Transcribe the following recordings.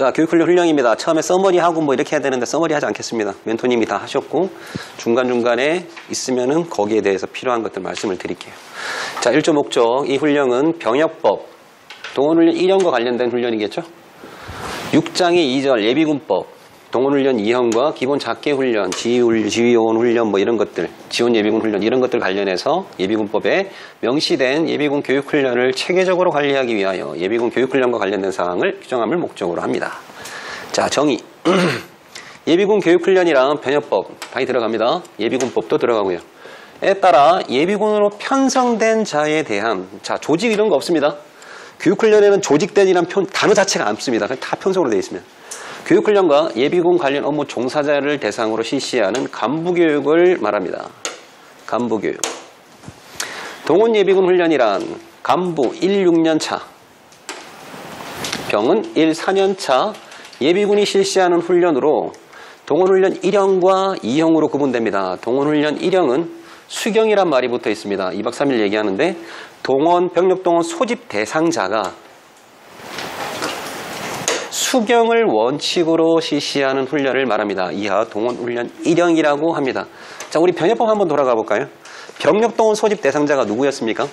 자, 교육훈련 훈령입니다. 처음에 서머리하고 뭐 이렇게 해야 되는데 서머리 하지 않겠습니다. 멘토님이 다 하셨고 중간중간에 있으면은 거기에 대해서 필요한 것들 말씀을 드릴게요. 자, 1조 목적. 이 훈령은 병역법, 동원훈련 1형과 관련된 훈련이겠죠. 6장의 2절 예비군법, 동원훈련 2형과 기본 작계훈련, 지휘요원 훈련 뭐 이런 것들, 지원 예비군 훈련 이런 것들 관련해서 예비군법에 명시된 예비군 교육훈련을 체계적으로 관리하기 위하여 예비군 교육훈련과 관련된 사항을 규정함을 목적으로 합니다. 자, 정의. 예비군 교육훈련이랑 병역법 많이 들어갑니다. 예비군법도 들어가고요. 에 따라 예비군으로 편성된 자에 대한, 자, 조직 이런 거 없습니다. 교육훈련에는 조직된이란 단어 자체가 없습니다. 다 편성으로 되어 있습니다. 교육훈련과 예비군 관련 업무 종사자를 대상으로 실시하는 간부교육을 말합니다. 간부교육. 동원예비군 훈련이란 간부 1, 6년차, 병은 1, 4년차 예비군이 실시하는 훈련으로 동원훈련 1형과 2형으로 구분됩니다. 동원훈련 1형은 수경이란 말이 붙어 있습니다. 2박 3일 얘기하는데 병력동원 소집 대상자가 수경을 원칙으로 실시하는 훈련을 말합니다. 이하 동원훈련 1형이라고 합니다. 자, 우리 병역법 한번 돌아가 볼까요? 병력동원 소집 대상자가 누구였습니까?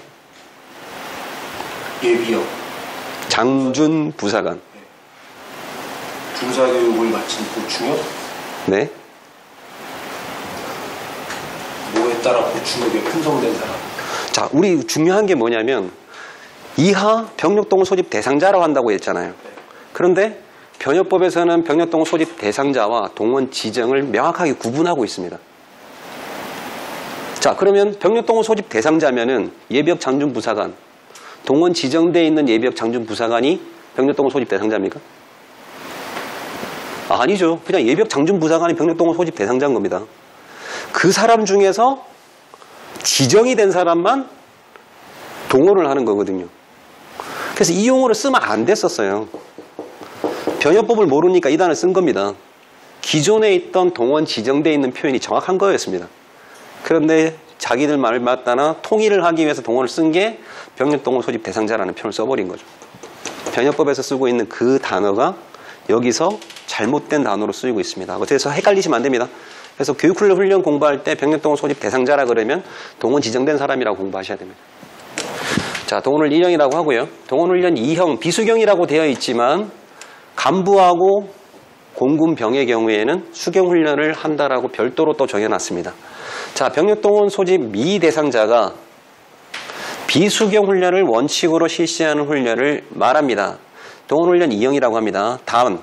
예비역. 장준 부사관. 네. 군사교육을 마친 보충역. 네. 뭐에 따라 보충역에 편성된 사람. 자, 우리 중요한 게 뭐냐면 이하 병력동원 소집 대상자라고 한다고 했잖아요. 그런데 병역법에서는 병력동원 소집 대상자와 동원 지정을 명확하게 구분하고 있습니다. 자, 그러면 병력동원 소집 대상자면은 예비역 장준 부사관, 동원 지정되어 있는 예비역 장준 부사관이 병력동원 소집 대상자입니까? 아니죠. 그냥 예비역 장준 부사관이 병력동원 소집 대상자인 겁니다. 그 사람 중에서 지정이 된 사람만 동원을 하는 거거든요. 그래서 이 용어를 쓰면 안 됐었어요. 병역법을 모르니까 이 단어를 쓴 겁니다. 기존에 있던 동원 지정되어 있는 표현이 정확한 거였습니다. 그런데 자기들 말을 맞다나 통일을 하기 위해서 동원을 쓴 게 병력동원 소집 대상자라는 표현을 써버린 거죠. 병역법에서 쓰고 있는 그 단어가 여기서 잘못된 단어로 쓰이고 있습니다. 그래서 헷갈리시면 안 됩니다. 그래서 교육훈련 공부할 때 병력동원 소집 대상자라 그러면 동원 지정된 사람이라고 공부하셔야 됩니다. 자, 동원훈련 1형이라고 하고요. 동원훈련 2형, 비수경이라고 되어 있지만 간부하고 공군병의 경우에는 수경훈련을 한다라고 별도로 또 정해놨습니다. 자, 병력동원 소집 미대상자가 비수경훈련을 원칙으로 실시하는 훈련을 말합니다. 동원훈련 2형이라고 합니다. 다음,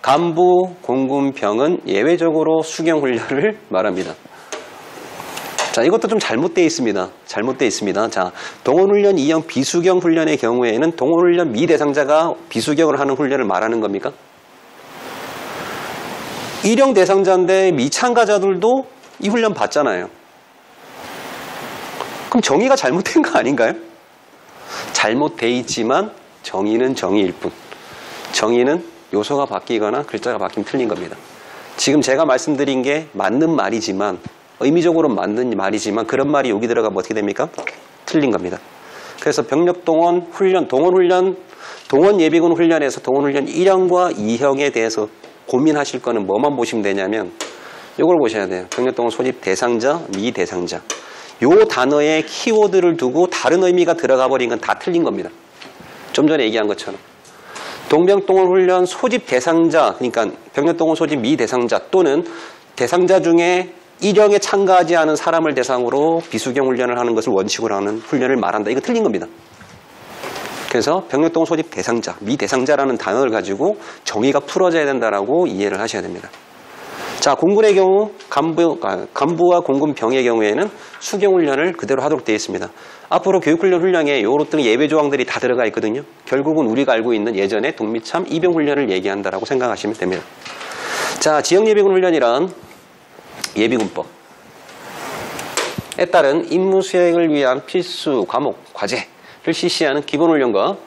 간부, 공군병은 예외적으로 수경훈련을 말합니다. 자, 이것도 좀 잘못되어 있습니다. 잘못되어 있습니다. 자, 동원훈련 2형 비수경 훈련의 경우에는 동원훈련 미대상자가 비수경을 하는 훈련을 말하는 겁니까? 1형 대상자인데 미참가자들도 이 훈련 받잖아요. 그럼 정의가 잘못된 거 아닌가요? 잘못되어 있지만 정의는 정의일 뿐. 정의는 요소가 바뀌거나 글자가 바뀌면 틀린 겁니다. 지금 제가 말씀드린 게 맞는 말이지만 의미적으로 맞는 말이지만 그런 말이 여기 들어가면 어떻게 됩니까? 틀린 겁니다. 그래서 병력동원 훈련, 동원 예비군 훈련에서 동원훈련 1형과 2형에 대해서 고민하실 거는 뭐만 보시면 되냐면 이걸 보셔야 돼요. 병력동원 소집 대상자, 미대상자. 요 단어에 키워드를 두고 다른 의미가 들어가 버린 건 다 틀린 겁니다. 좀 전에 얘기한 것처럼. 동병동원 훈련 소집 대상자, 그러니까 병력동원 소집 미대상자 또는 대상자 중에 1형에 참가하지 않은 사람을 대상으로 비수경 훈련을 하는 것을 원칙으로 하는 훈련을 말한다. 이거 틀린 겁니다. 그래서 병력동원 소집 대상자, 미대상자라는 단어를 가지고 정의가 풀어져야 된다라고 이해를 하셔야 됩니다. 자, 공군의 경우 간부와 공군병의 경우에는 수경훈련을 그대로 하도록 되어 있습니다. 앞으로 교육훈련 훈련에 요런 예외조항들이 다 들어가 있거든요. 결국은 우리가 알고 있는 예전에 동미참 이병훈련을 얘기한다라고 생각하시면 됩니다. 자, 지역예비군 훈련이란 예비군법에 따른 임무 수행을 위한 필수 과목, 과제를 실시하는 기본훈련과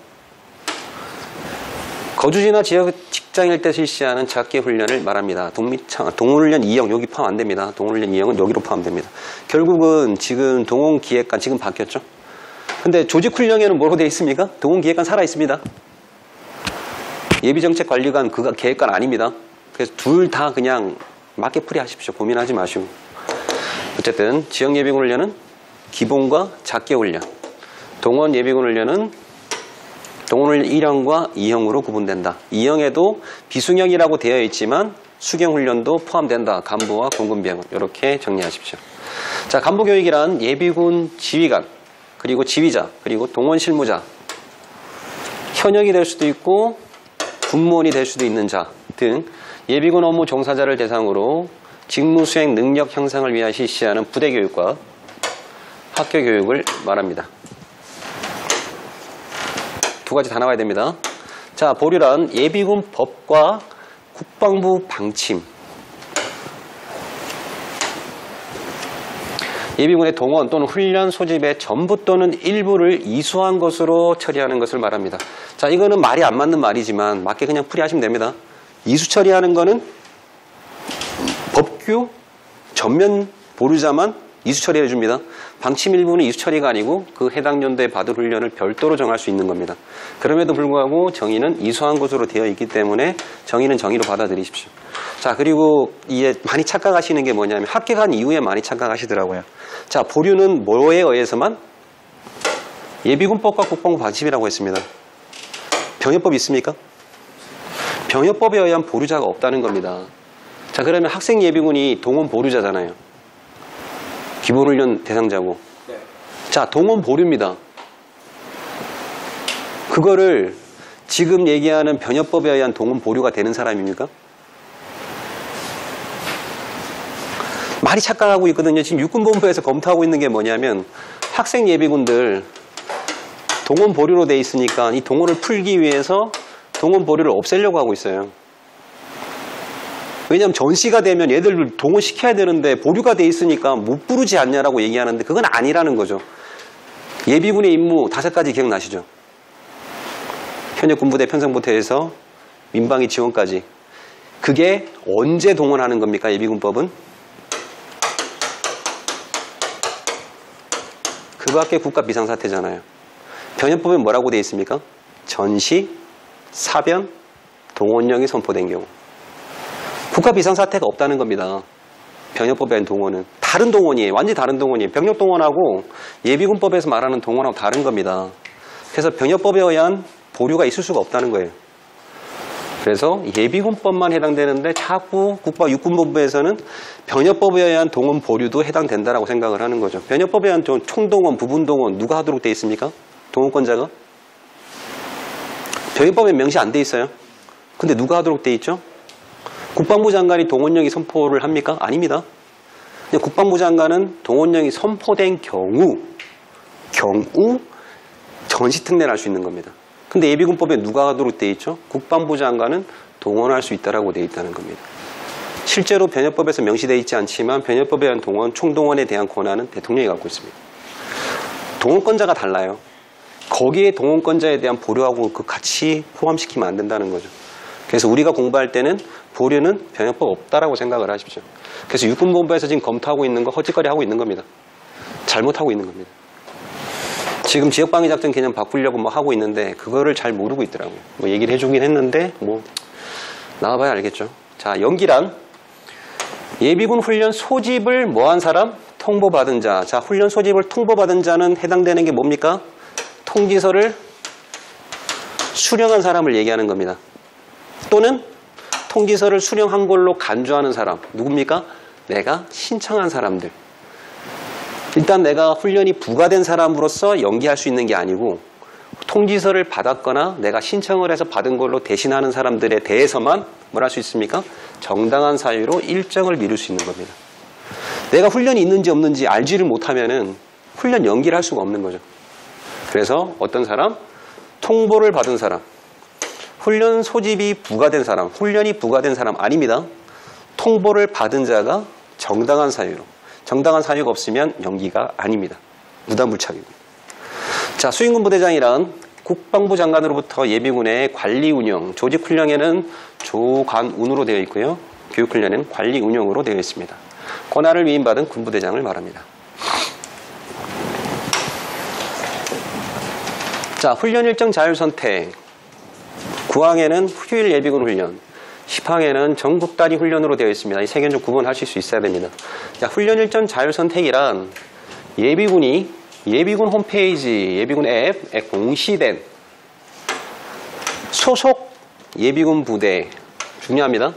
거주지나 지역 직장일 때 실시하는 작계훈련을 말합니다. 동원훈련 2형 여기 포함 안 됩니다. 동원훈련 2형은 여기로 포함됩니다. 결국은 지금 동원기획관 지금 바뀌었죠. 근데 조직훈련에는 뭐로 되어 있습니까? 동원기획관 살아 있습니다. 예비정책관리관 그가 계획관 아닙니다. 그래서 둘 다 그냥 맞게 풀이하십시오. 고민하지 마시고. 어쨌든 지역예비군 훈련은 기본과 작게 훈련, 동원 예비군 훈련은 동원 1형과 2형으로 구분된다. 2형에도 비수령이라고 되어 있지만 수경 훈련도 포함된다. 간부와 공군병원 이렇게 정리하십시오. 자, 간부교육이란 예비군 지휘관, 그리고 지휘자, 그리고 동원 실무자, 현역이 될 수도 있고 군무원이 될 수도 있는 자 등 예비군 업무 종사자를 대상으로 직무 수행 능력 향상을 위해 실시하는 부대 교육과 학교 교육을 말합니다. 두 가지 다 나와야 됩니다. 자, 보류란 예비군 법과 국방부 방침, 예비군의 동원 또는 훈련 소집의 전부 또는 일부를 이수한 것으로 처리하는 것을 말합니다. 자, 이거는 말이 안 맞는 말이지만 맞게 그냥 풀이하시면 됩니다. 이수 처리하는 거는 법규 전면 보류자만 이수 처리해 줍니다. 방침 일부는 이수 처리가 아니고 그 해당 연도에 받을 훈련을 별도로 정할 수 있는 겁니다. 그럼에도 불구하고 정의는 이수한 것으로 되어 있기 때문에 정의는 정의로 받아들이십시오. 자, 그리고 이게 많이 착각하시는 게 뭐냐면 합격한 이후에 많이 착각하시더라고요. 자, 보류는 뭐에 의해서만? 예비군법과 국방부 방침이라고 했습니다. 병역법 있습니까? 병역법에 의한 보류자가 없다는 겁니다. 자, 그러면 학생 예비군이 동원 보류자잖아요. 기본훈련 대상자고. 네. 자, 동원 보류입니다. 그거를 지금 얘기하는 병역법에 의한 동원 보류가 되는 사람입니까? 많이 착각하고 있거든요. 지금 육군본부에서 검토하고 있는 게 뭐냐면 학생 예비군들 동원 보류로 돼 있으니까 이 동원을 풀기 위해서 동원 보류를 없애려고 하고 있어요. 왜냐하면 전시가 되면 얘들 동원시켜야 되는데 보류가 돼 있으니까 못 부르지 않냐라고 얘기하는데 그건 아니라는 거죠. 예비군의 임무 5가지 기억나시죠? 현역 군부대 편성부터해서 민방위 지원까지. 그게 언제 동원하는 겁니까? 예비군법은? 그밖에 국가 비상사태잖아요. 병역법에 뭐라고 돼 있습니까? 전시, 사변, 동원령이 선포된 경우. 국가 비상사태가 없다는 겁니다. 병역법에 의한 동원은. 다른 동원이에요. 완전히 다른 동원이에요. 병역 동원하고 예비군법에서 말하는 동원하고 다른 겁니다. 그래서 병역법에 의한 보류가 있을 수가 없다는 거예요. 그래서 예비군법만 해당되는데 자꾸 육군본부에서는 병역법에 의한 동원 보류도 해당된다라고 생각을 하는 거죠. 병역법에 의한 총동원, 부분동원 누가 하도록 돼 있습니까? 동원권자가? 병역법에 명시 안 돼 있어요. 근데 누가 하도록 돼 있죠? 국방부 장관이 동원령이 선포를 합니까? 아닙니다. 국방부 장관은 동원령이 선포된 경우 전시특례를 할 수 있는 겁니다. 근데 예비군법에 누가 하도록 돼 있죠? 국방부 장관은 동원할 수 있다라고 돼 있다는 겁니다. 실제로 병역법에서 명시되어 있지 않지만 병역법에 의한 동원, 총동원에 대한 권한은 대통령이 갖고 있습니다. 동원권자가 달라요. 거기에 동원권자에 대한 보류하고 그 같이 포함시키면 안 된다는 거죠. 그래서 우리가 공부할 때는 보류는 병역법 없다라고 생각을 하십시오. 그래서 육군본부에서 지금 검토하고 있는 거 헛짓거리 하고 있는 겁니다. 잘못하고 있는 겁니다. 지금 지역방위작전 개념 바꾸려고 뭐 하고 있는데 그거를 잘 모르고 있더라고요. 뭐 얘기를 해주긴 했는데 뭐 나와봐야 알겠죠. 자, 연기란 예비군 훈련 소집을 뭐한 사람? 통보받은 자. 자, 훈련 소집을 통보받은 자는 해당되는 게 뭡니까? 통지서를 수령한 사람을 얘기하는 겁니다. 또는 통지서를 수령한 걸로 간주하는 사람. 누굽니까? 내가 신청한 사람들. 일단 내가 훈련이 부과된 사람으로서 연기할 수 있는 게 아니고 통지서를 받았거나 내가 신청을 해서 받은 걸로 대신하는 사람들에 대해서만 뭘 할 수 있습니까? 정당한 사유로 일정을 미룰 수 있는 겁니다. 내가 훈련이 있는지 없는지 알지를 못하면은 훈련 연기를 할 수가 없는 거죠. 그래서 어떤 사람? 통보를 받은 사람. 훈련 소집이 부과된 사람. 훈련이 부과된 사람 아닙니다. 통보를 받은 자가 정당한 사유로. 정당한 사유가 없으면 연기가 아닙니다. 무단불착이고. 자, 수행군 부대장이란 국방부 장관으로부터 예비군의 관리 운영, 조직 훈련에는 조관운으로 되어 있고요. 교육 훈련에는 관리 운영으로 되어 있습니다. 권한을 위임받은 군부대장을 말합니다. 자, 훈련 일정 자율 선택. 9항에는 휴일 예비군 훈련, 10항에는 전국 단위 훈련으로 되어 있습니다. 이 세 개는 좀 구분하실 수 있어야 됩니다. 자, 훈련 일정 자율 선택이란 예비군 홈페이지, 예비군 앱에 공시된 소속 예비군 부대, 중요합니다.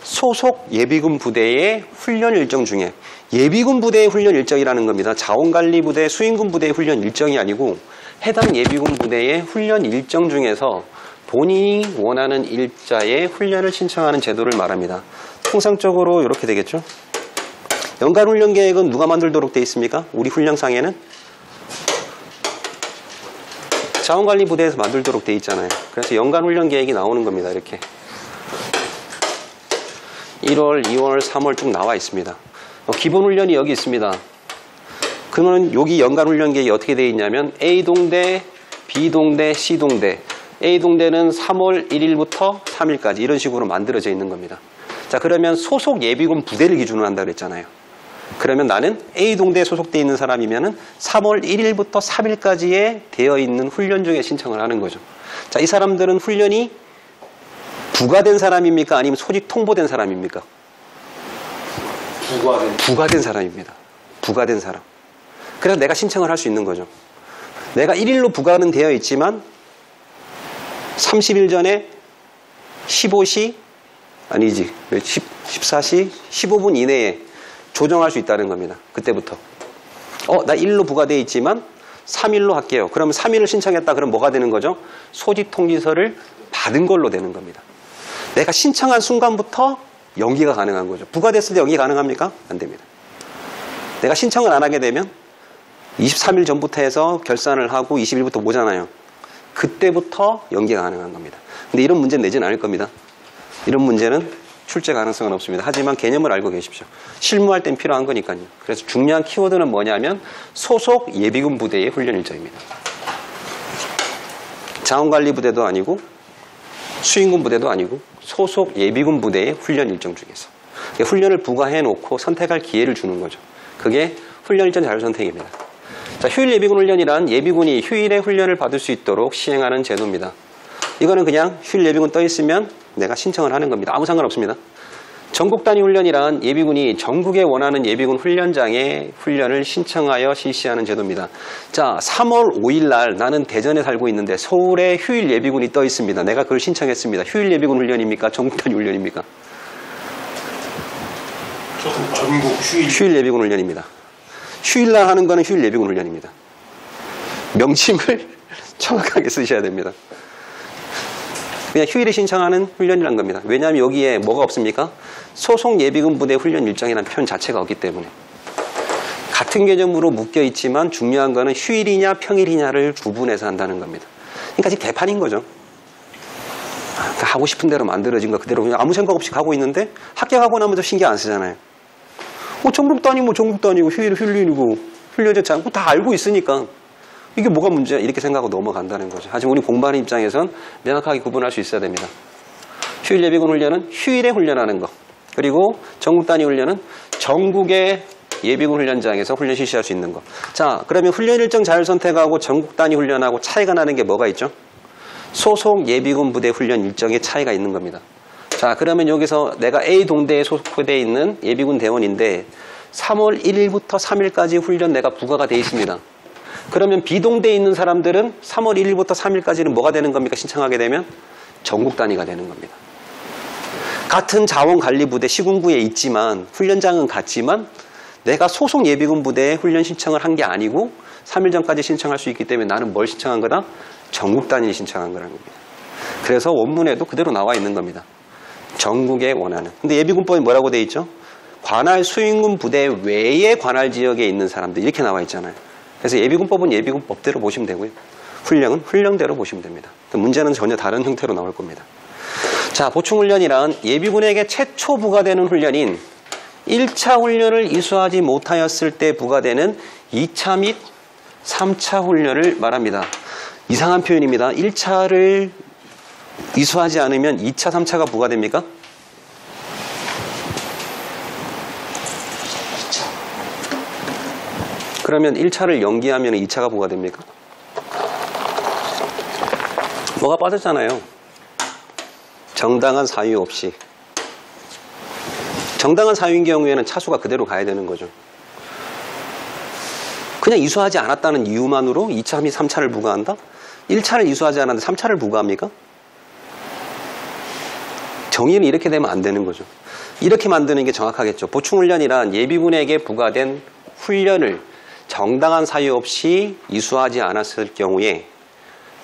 소속 예비군 부대의 훈련 일정 중에, 예비군 부대의 훈련 일정이라는 겁니다. 자원관리부대, 수행군 부대의 훈련 일정이 아니고 해당 예비군 부대의 훈련 일정 중에서 본인이 원하는 일자의 훈련을 신청하는 제도를 말합니다. 통상적으로 이렇게 되겠죠. 연간 훈련 계획은 누가 만들도록 되어 있습니까? 우리 훈련상에는 자원관리부대에서 만들도록 되어 있잖아요. 그래서 연간 훈련 계획이 나오는 겁니다. 이렇게 1월, 2월, 3월 쭉 나와 있습니다. 기본 훈련이 여기 있습니다. 그러면 여기 연간 훈련 계획이 어떻게 되어 있냐면 A동대, B동대, C동대. A동대는 3월 1일부터 3일까지 이런 식으로 만들어져 있는 겁니다. 자, 그러면 소속 예비군 부대를 기준으로 한다고 그랬잖아요. 그러면 나는 A동대에 소속되어 있는 사람이면은 3월 1일부터 3일까지에 되어 있는 훈련 중에 신청을 하는 거죠. 자, 이 사람들은 훈련이 부과된 사람입니까? 아니면 소집 통보된 사람입니까? 부과된 사람입니다. 부과된 사람. 그래서 내가 신청을 할 수 있는 거죠. 내가 1일로 부과는 되어 있지만 30일 전에 15시 아니지 14시 15분 이내에 조정할 수 있다는 겁니다. 그때부터 나 1일로 부과되어 있지만 3일로 할게요. 그러면 3일을 신청했다. 그럼 뭐가 되는 거죠? 소집 통지서를 받은 걸로 되는 겁니다. 내가 신청한 순간부터 연기가 가능한 거죠. 부과됐을 때 연기 가능합니까? 안 됩니다. 내가 신청을 안 하게 되면 23일 전부터 해서 결산을 하고 20일부터 모잖아요. 그때부터 연기가 가능한 겁니다. 근데 이런 문제는 내지는 않을 겁니다. 이런 문제는 출제 가능성은 없습니다. 하지만 개념을 알고 계십시오. 실무할 땐 필요한 거니까요. 그래서 중요한 키워드는 뭐냐면 소속 예비군 부대의 훈련 일정입니다. 자원관리부대도 아니고 수행군 부대도 아니고 소속 예비군 부대의 훈련 일정 중에서 훈련을 부과해놓고 선택할 기회를 주는 거죠. 그게 훈련 일정 자율선택입니다. 자, 휴일 예비군 훈련이란 예비군이 휴일에 훈련을 받을 수 있도록 시행하는 제도입니다. 이거는 그냥 휴일 예비군 떠 있으면 내가 신청을 하는 겁니다. 아무 상관없습니다. 전국 단위 훈련이란 예비군이 전국에 원하는 예비군 훈련장에 훈련을 신청하여 실시하는 제도입니다. 자, 3월 5일 날 나는 대전에 살고 있는데 서울에 휴일 예비군이 떠 있습니다. 내가 그걸 신청했습니다. 휴일 예비군 훈련입니까? 전국 단위 훈련입니까? 전국 휴일 예비군 훈련입니다. 휴일 날 하는 거는 휴일 예비군 훈련입니다. 명칭을 정확하게 쓰셔야 됩니다. 그냥 휴일에 신청하는 훈련이란 겁니다. 왜냐하면 여기에 뭐가 없습니까? 소속 예비군 부대 훈련 일정이라는 표현 자체가 없기 때문에. 같은 개념으로 묶여 있지만 중요한 거는 휴일이냐 평일이냐를 구분해서 한다는 겁니다. 그러니까 지금 개판인 거죠. 하고 싶은 대로 만들어진 거 그대로 그냥 아무 생각 없이 가고 있는데 합격하고 나면서 신경 안 쓰잖아요. 전국 단위고 전국 단위고 휴일은 휴일이고 훈련이지 않고 다 알고 있으니까 이게 뭐가 문제야? 이렇게 생각하고 넘어간다는 거죠. 하지만 우리 공부하는 입장에선 명확하게 구분할 수 있어야 됩니다. 휴일 예비군 훈련은 휴일에 훈련하는 거. 그리고 전국 단위 훈련은 전국의 예비군 훈련장에서 훈련 실시할 수 있는 거. 자, 그러면 훈련 일정 자율 선택하고 전국 단위 훈련하고 차이가 나는 게 뭐가 있죠? 소속 예비군 부대 훈련 일정에 차이가 있는 겁니다. 자, 그러면 여기서 내가 A 동대에 소속되어 있는 예비군 대원인데 3월 1일부터 3일까지 훈련 내가 부과가 되어 있습니다. 그러면 B동대에 있는 사람들은 3월 1일부터 3일까지는 뭐가 되는 겁니까? 신청하게 되면 전국 단위가 되는 겁니다. 같은 자원관리부대 시군구에 있지만 훈련장은 같지만 내가 소속 예비군 부대에 훈련 신청을 한 게 아니고 3일 전까지 신청할 수 있기 때문에 나는 뭘 신청한 거다? 전국 단위를 신청한 거라는 겁니다. 그래서 원문에도 그대로 나와 있는 겁니다. 전국에 원하는. 근데 예비군법에 뭐라고 돼 있죠? 관할 수행군 부대 외의 관할 지역에 있는 사람들 이렇게 나와 있잖아요. 그래서 예비군법은 예비군법대로 보시면 되고요. 훈령은 훈령대로 보시면 됩니다. 문제는 전혀 다른 형태로 나올 겁니다. 자, 보충훈련이란 예비군에게 최초 부과되는 훈련인 1차 훈련을 이수하지 못하였을 때 부과되는 2차 및 3차 훈련을 말합니다. 이상한 표현입니다. 1차를 이수하지 않으면 2차, 3차가 부과됩니까? 그러면 1차를 연기하면 2차가 부과됩니까? 뭐가 빠졌잖아요. 정당한 사유 없이. 정당한 사유인 경우에는 차수가 그대로 가야 되는 거죠. 그냥 이수하지 않았다는 이유만으로 2차 및 3차를 부과한다? 1차를 이수하지 않았는데 3차를 부과합니까? 정의는 이렇게 되면 안 되는 거죠. 이렇게 만드는 게 정확하겠죠. 보충훈련이란 예비군에게 부과된 훈련을 정당한 사유 없이 이수하지 않았을 경우에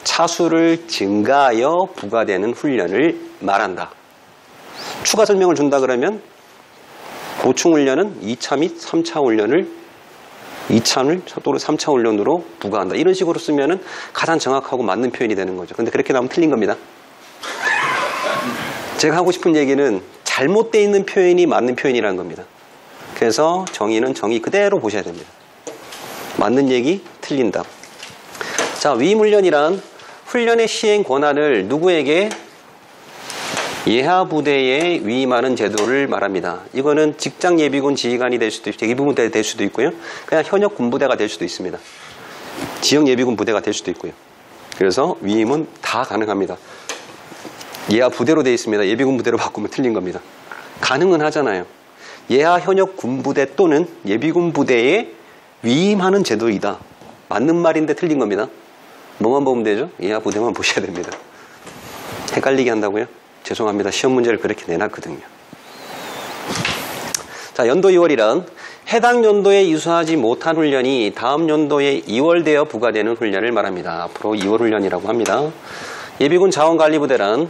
차수를 증가하여 부과되는 훈련을 말한다. 추가 설명을 준다 그러면 보충훈련은 2차 및 3차 훈련을 2차를 또는 3차 훈련으로 부과한다. 이런 식으로 쓰면은 가장 정확하고 맞는 표현이 되는 거죠. 근데 그렇게 나오면 틀린 겁니다. 제가 하고 싶은 얘기는 잘못되어 있는 표현이 맞는 표현이라는 겁니다. 그래서 정의는 정의 그대로 보셔야 됩니다. 맞는 얘기, 틀린다. 자, 위임훈련이란 훈련의 시행 권한을 누구에게? 예하부대에 위임하는 제도를 말합니다. 이거는 직장 예비군 지휘관이 될 수도 있고 예비군부대 될 수도 있고요. 그냥 현역 군부대가 될 수도 있습니다. 지역 예비군 부대가 될 수도 있고요. 그래서 위임은 다 가능합니다. 예하 부대로 되어 있습니다. 예비군 부대로 바꾸면 틀린 겁니다. 가능은 하잖아요. 예하 현역 군부대 또는 예비군 부대에 위임하는 제도이다. 맞는 말인데 틀린 겁니다. 뭐만 보면 되죠? 예하 부대만 보셔야 됩니다. 헷갈리게 한다고요? 죄송합니다. 시험 문제를 그렇게 내놨거든요. 자, 연도 2월이란 해당 연도에 이수하지 못한 훈련이 다음 연도에 2월 되어 부과되는 훈련을 말합니다. 앞으로 2월 훈련이라고 합니다. 예비군 자원관리부대란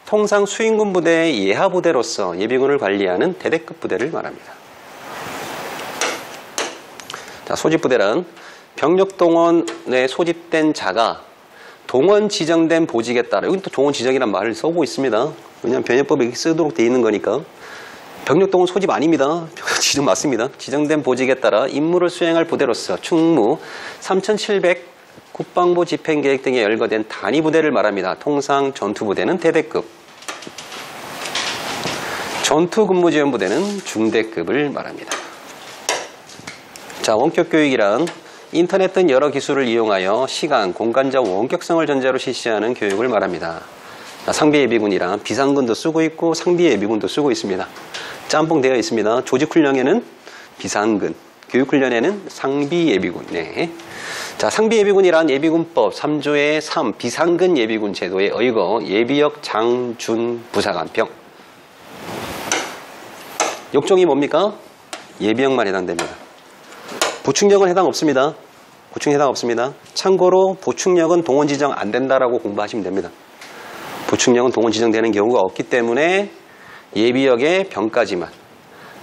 통상 수인군 부대의 예하부대로서 예비군을 관리하는 대대급 부대를 말합니다. 자, 소집부대란 병력동원에 소집된 자가 동원 지정된 보직에 따라, 여기 또 동원 지정이란 말을 써고 있습니다. 왜냐하면 변협법에 이렇게 쓰도록 되어 있는 거니까. 병력동원 소집 아닙니다. 지정 맞습니다. 지정된 보직에 따라 임무를 수행할 부대로서 충무 3,700 국방부 집행계획 등에 열거된 단위부대를 말합니다. 통상 전투부대는 대대급, 전투근무지원부대는 중대급을 말합니다. 자, 원격교육이란 인터넷 등 여러 기술을 이용하여 시간, 공간적 원격성을 전제로 실시하는 교육을 말합니다. 상비예비군이란 비상근도 쓰고 있고 상비예비군도 쓰고 있습니다. 짬뽕 되어 있습니다. 조직훈련에는 비상근, 교육훈련에는 상비예비군. 네. 자, 상비예비군이란 예비군법 3조의 3 비상근 예비군 제도에 의거 예비역 장준 부사관병. 역종이 뭡니까? 예비역만 해당됩니다. 보충력은 해당 없습니다. 보충 해당 없습니다. 참고로 보충력은 동원 지정 안 된다라고 공부하시면 됩니다. 보충력은 동원 지정되는 경우가 없기 때문에 예비역의 병까지만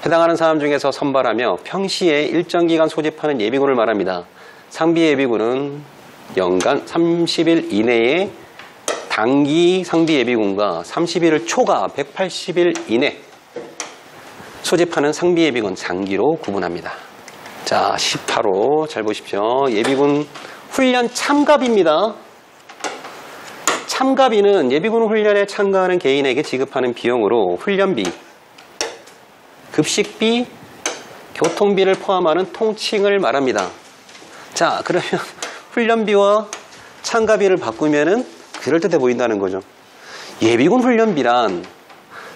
해당하는 사람 중에서 선발하며 평시에 일정 기간 소집하는 예비군을 말합니다. 상비예비군은 연간 30일 이내에 단기 상비예비군과 31일 초과 180일 이내 소집하는 상비예비군 장기로 구분합니다. 자, 18호 잘 보십시오. 예비군 훈련 참가비입니다. 참가비는 예비군 훈련에 참가하는 개인에게 지급하는 비용으로 훈련비, 급식비, 교통비를 포함하는 통칭을 말합니다. 자, 그러면 훈련비와 참가비를 바꾸면은 그럴듯해 보인다는 거죠. 예비군 훈련비란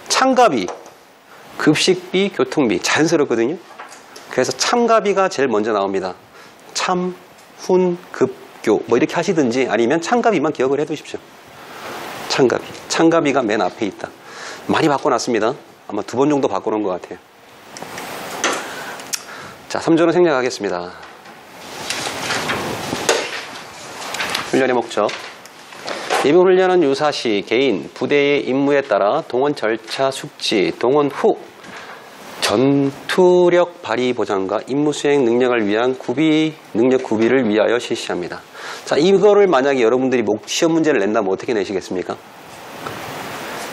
참가비, 급식비, 교통비 자연스럽거든요. 그래서 참가비가 제일 먼저 나옵니다. 참, 훈, 급, 교 뭐 이렇게 하시든지 아니면 참가비만 기억을 해 두십시오. 참가비. 참가비가 맨 앞에 있다. 많이 바꿔놨습니다. 아마 2번 정도 바꿔놓은 것 같아요. 자, 3조는 생략하겠습니다. 훈련의 목적. 예비군 훈련은 유사시 개인, 부대의 임무에 따라 동원 절차 숙지, 동원 후 전투력 발휘 보장과 임무 수행 능력을 위한 능력 구비를 위하여 실시합니다. 자, 이거를 만약에 여러분들이 시험 문제를 낸다면 어떻게 내시겠습니까?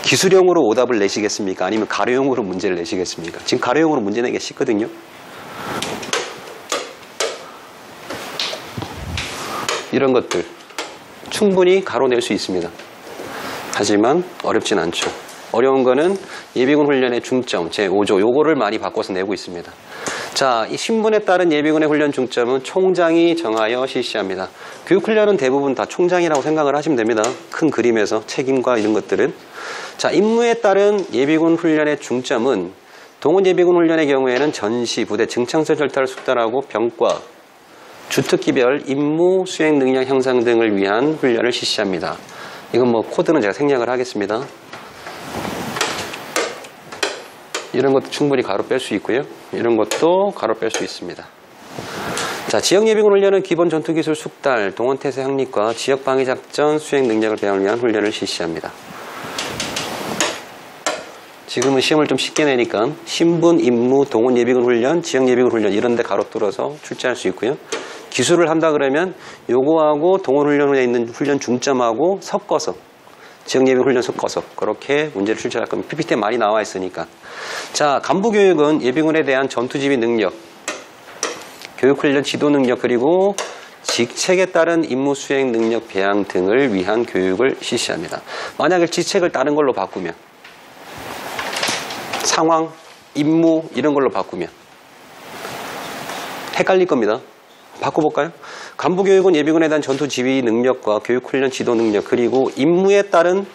기술형으로 오답을 내시겠습니까? 아니면 가로형으로 문제를 내시겠습니까? 지금 가로형으로 문제 내기가 쉽거든요. 이런 것들 충분히 가로낼 수 있습니다. 하지만 어렵진 않죠. 어려운 거는 예비군 훈련의 중점 제5조 요거를 많이 바꿔서 내고 있습니다. 자, 이 신분에 따른 예비군의 훈련 중점은 총장이 정하여 실시합니다. 교육훈련은 대부분 다 총장이라고 생각을 하시면 됩니다. 큰 그림에서 책임과 이런 것들은. 자, 임무에 따른 예비군 훈련의 중점은 동원 예비군 훈련의 경우에는 전시, 부대, 증창서 절타를 숙달하고 병과, 주특기별 임무 수행 능력 향상 등을 위한 훈련을 실시합니다. 이건 뭐 코드는 제가 생략을 하겠습니다. 이런 것도 충분히 가로 뺄 수 있고요. 이런 것도 가로 뺄 수 있습니다. 자, 지역예비군 훈련은 기본 전투기술 숙달, 동원태세 확립과 지역방위작전 수행 능력을 배우기 위한 훈련을 실시합니다. 지금은 시험을 좀 쉽게 내니까 신분, 임무, 동원예비군 훈련, 지역예비군 훈련 이런 데 가로 뚫어서 출제할 수 있고요. 기술을 한다 그러면 요거하고 동원훈련에 있는 훈련 중점하고 섞어서 지역예비군 훈련 섞어서 그렇게 문제를 출제할 겁니다. PPT에 많이 나와 있으니까. 자, 간부교육은 예비군에 대한 전투지휘 능력, 교육훈련 지도 능력 그리고 직책에 따른 임무 수행 능력 배양 등을 위한 교육을 실시합니다. 만약에 직책을 다른 걸로 바꾸면 상황, 임무 이런 걸로 바꾸면 헷갈릴 겁니다. 바꿔볼까요? 간부교육은 예비군에 대한 전투지휘 능력과 교육훈련 지도 능력 그리고 임무에 따른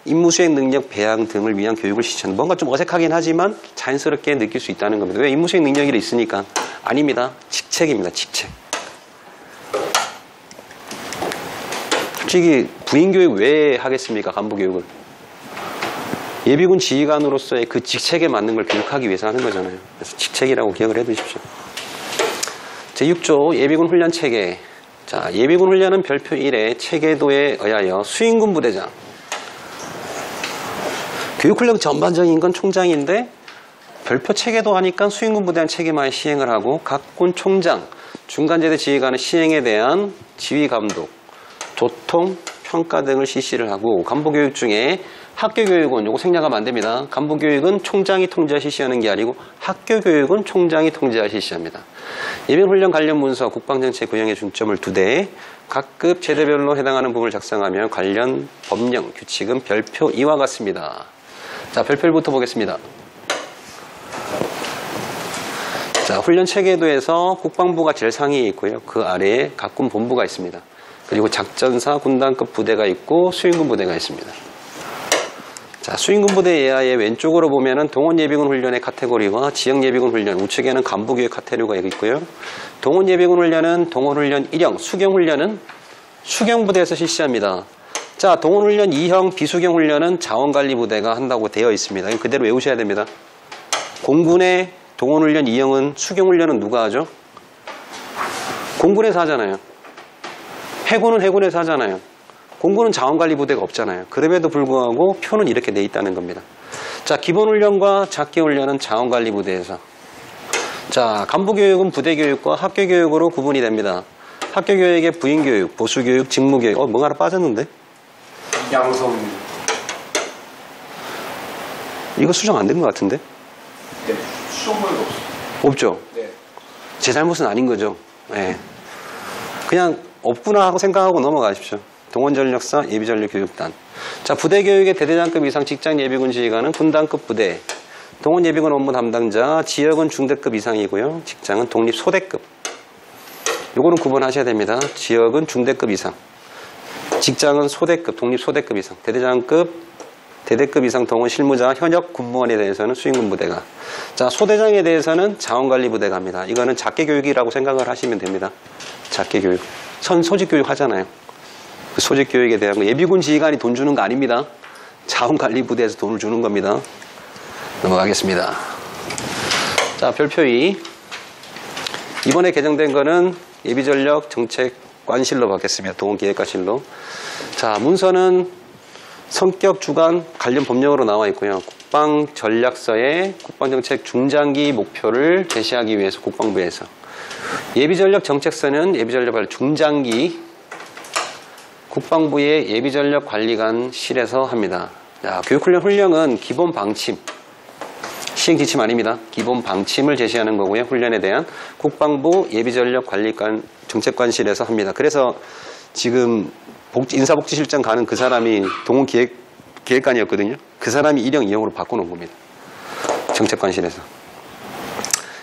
임무 수행 능력 배양 등을 위한 교육을 실시한다. 뭔가 좀 어색하긴 하지만 자연스럽게 느낄 수 있다는 겁니다. 왜? 임무 수행 능력이 있으니까. 아닙니다. 직책입니다. 직책. 솔직히 부인교육 왜 하겠습니까? 간부교육을. 예비군 지휘관으로서의 그 직책에 맞는 걸 교육하기 위해서 하는 거잖아요. 그래서 직책이라고 기억을 해두십시오. 제6조 예비군 훈련 체계. 자, 예비군 훈련은 별표 1의 체계도에 의하여 수인군 부대장. 교육훈련 전반적인 건 총장인데 별표 체계도 하니까 수인군 부대장 체계만 시행을 하고 각 군 총장, 중간제대 지휘관의 시행에 대한 지휘 감독, 조통, 평가 등을 실시를 하고 간부교육 중에 학교교육은 요거 생략하면 안 됩니다. 간부교육은 총장이 통제하 실시하는 게 아니고 학교교육은 총장이 통제하 실시합니다. 예비훈련 관련 문서, 국방정책 구형의 중점을 두되 각급 제대별로 해당하는 부분을 작성하며 관련 법령, 규칙은 별표 2와 같습니다. 자, 별표 1부터 보겠습니다. 자, 훈련 체계도에서 국방부가 제일 상위에 있고요. 그 아래에 각군 본부가 있습니다. 그리고 작전사, 군단급 부대가 있고 수인군 부대가 있습니다. 자, 수인군 부대 예하의 왼쪽으로 보면은 동원 예비군 훈련의 카테고리와 지역 예비군 훈련, 우측에는 간부교육 카테고리가 있고요. 동원 예비군 훈련은 동원 훈련 1형, 수경 훈련은 수경 부대에서 실시합니다. 자, 동원 훈련 2형, 비수경 훈련은 자원관리 부대가 한다고 되어 있습니다. 이거 그대로 외우셔야 됩니다. 공군의 동원 훈련 2형은 수경 훈련은 누가 하죠? 공군에서 하잖아요. 해군은 해군에서 하잖아요. 공군은 자원관리 부대가 없잖아요. 그럼에도 불구하고 표는 이렇게 돼 있다는 겁니다. 자, 기본훈련과 작기훈련은 자원관리 부대에서. 자, 간부교육은 부대교육과 학교교육으로 구분이 됩니다. 학교교육의 부인교육, 보수교육, 직무교육. 뭔가 하나 빠졌는데? 양성. 이거 수정 안 된 것 같은데? 네, 수정물도 없어요. 없죠? 네. 제 잘못은 아닌 거죠. 네. 그냥 없구나 하고 생각하고 넘어가십시오. 동원전력사 예비전력교육단. 자, 부대교육의 대대장급 이상 직장예비군 지휘관은 군단급 부대, 동원예비군 업무 담당자, 지역은 중대급 이상이고요. 직장은 독립소대급. 요거는 구분하셔야 됩니다. 지역은 중대급 이상, 직장은 소대급, 독립소대급 이상, 대대장급, 대대급 이상 동원 실무자, 현역 군무원에 대해서는 수인군 부대가. 자, 소대장에 대해서는 자원관리 부대가 합니다. 이거는 작계교육이라고 생각을 하시면 됩니다. 작계교육. 소집교육 하잖아요. 그 소집교육에 대한 거. 예비군 지휘관이 돈 주는 거 아닙니다. 자원관리 부대에서 돈을 주는 겁니다. 넘어가겠습니다. 자, 별표 2. 이번에 개정된 거는 예비전력 정책관실로 바뀌었습니다. 동원기획과실로. 자, 문서는 성격 주관 관련 법령으로 나와 있고요. 국방전략서에 국방정책 중장기 목표를 제시하기 위해서 국방부에서. 예비전력 정책서는 예비전력 중장기 국방부의 예비전력관리관실에서 합니다. 자, 교육훈련 훈령은 기본 방침, 시행지침 아닙니다. 기본 방침을 제시하는 거고요. 훈련에 대한 국방부 예비전력관리관 정책관실에서 합니다. 그래서 지금 인사복지실장 가는 그 사람이 동원기획관이었거든요. 그 사람이 1형, 2형으로 바꿔놓은 겁니다. 정책관실에서.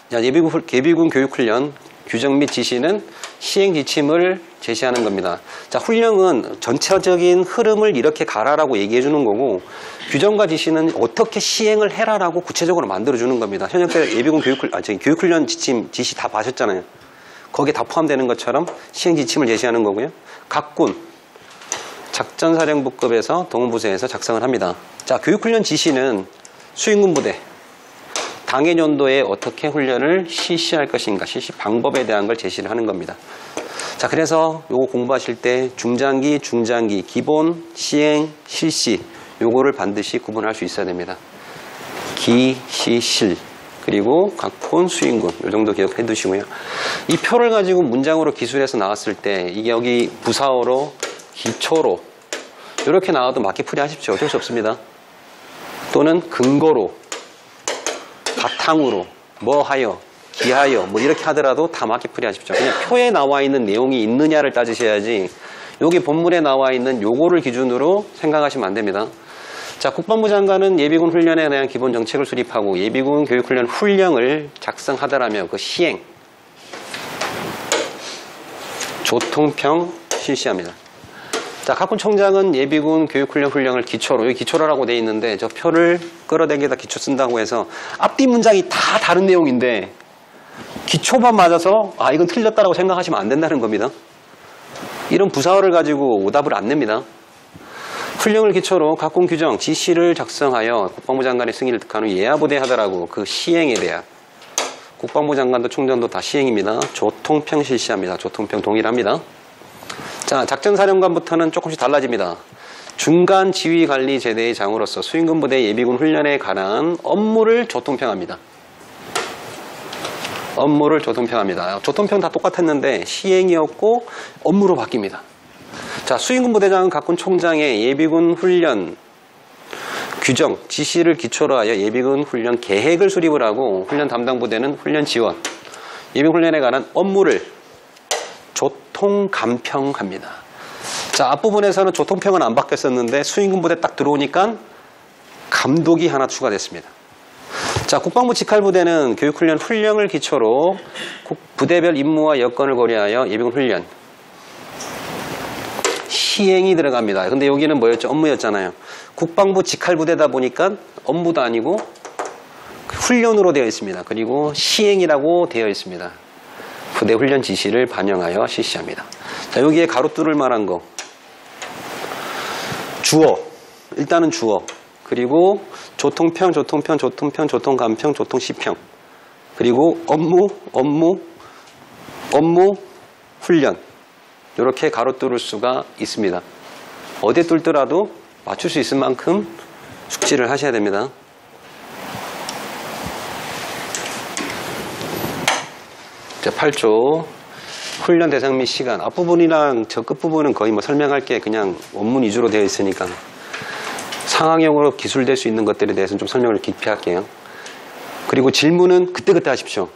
자, 예비군 교육훈련 규정 및 지시는 시행 지침을 제시하는 겁니다. 자, 훈령은 전체적인 흐름을 이렇게 가라라고 얘기해 주는 거고, 규정과 지시는 어떻게 시행을 해라라고 구체적으로 만들어 주는 겁니다. 현역 때 예비군 교육훈련 지침, 지시 다 봐셨잖아요. 거기에 다 포함되는 것처럼 시행 지침을 제시하는 거고요. 각 군, 작전사령부급에서 동부서에서 작성을 합니다. 자, 교육훈련 지시는 수행군 부대, 당해 연도에 어떻게 훈련을 실시할 것인가, 실시 방법에 대한 걸 제시를 하는 겁니다. 자, 그래서 요거 공부하실 때 중장기, 중장기, 기본, 시행, 실시 요거를 반드시 구분할 수 있어야 됩니다. 기, 시, 실 그리고 각군, 수행군 요 정도 기억해 두시고요. 이 표를 가지고 문장으로 기술해서 나왔을 때 이게 여기 부사어로, 기초로 이렇게 나와도 맞게 풀이하십시오. 어쩔 수 없습니다. 또는 근거로, 바탕으로, 뭐하여, 기하여 뭐 이렇게 하더라도 다 맞게 풀이하십시오. 그냥 표에 나와 있는 내용이 있느냐를 따지셔야지 여기 본문에 나와 있는 요거를 기준으로 생각하시면 안 됩니다. 자, 국방부 장관은 예비군 훈련에 대한 기본 정책을 수립하고 예비군 교육훈련 훈령을 작성하더라며 그 시행, 조통평 실시합니다. 자, 각군 총장은 예비군 교육훈련 훈령을 기초로, 여기 기초라고 되어 있는데 저 표를 끌어당기다 기초 쓴다고 해서 앞뒤 문장이 다 다른 내용인데 기초만 맞아서 아 이건 틀렸다라고 생각하시면 안 된다는 겁니다. 이런 부사어를 가지고 오답을 안 냅니다. 훈령을 기초로 각군 규정, 지시를 작성하여 국방부 장관의 승인을 득한 후 예하부대 하더라고 그 시행에 대한 국방부 장관도 총장도 다 시행입니다. 조통평 실시합니다. 조통평 동일합니다. 자, 작전사령관부터는 조금씩 달라집니다. 중간 지휘관리 제대의 장으로서 수행군 부대 예비군 훈련에 관한 업무를 조통평합니다. 업무를 조통평합니다. 조통평 다 똑같았는데 시행이었고 업무로 바뀝니다. 자, 수행군 부대장은 각군 총장의 예비군 훈련 규정, 지시를 기초로 하여 예비군 훈련 계획을 수립을 하고 훈련 담당 부대는 훈련 지원, 예비군 훈련에 관한 업무를 조통감평합니다. 자, 앞부분에서는 조통평은 안 바뀌었었는데 수행군 부대 딱 들어오니까 감독이 하나 추가됐습니다. 자, 국방부 직할부대는 교육훈련 훈령을 기초로 부대별 임무와 여건을 고려하여 예비군 훈련 시행이 들어갑니다. 근데 여기는 뭐였죠? 업무였잖아요. 국방부 직할부대다 보니까 업무도 아니고 훈련으로 되어 있습니다. 그리고 시행이라고 되어 있습니다. 부대 훈련 지시를 반영하여 실시합니다. 자, 여기에 가로 뚫을 만한 거. 주어. 일단은 주어. 그리고 조통평, 조통평, 조통평, 조통감평, 조통시평. 그리고 업무, 훈련. 이렇게 가로 뚫을 수가 있습니다. 어디에 뚫더라도 맞출 수 있을 만큼 숙지를 하셔야 됩니다. 자, 8조 훈련 대상 및 시간. 앞부분이랑 저 끝부분은 거의 뭐 설명할 게 그냥 원문 위주로 되어 있으니까 상황형으로 기술될 수 있는 것들에 대해서는 좀 설명을 깊이 할게요. 그리고 질문은 그때그때 하십시오.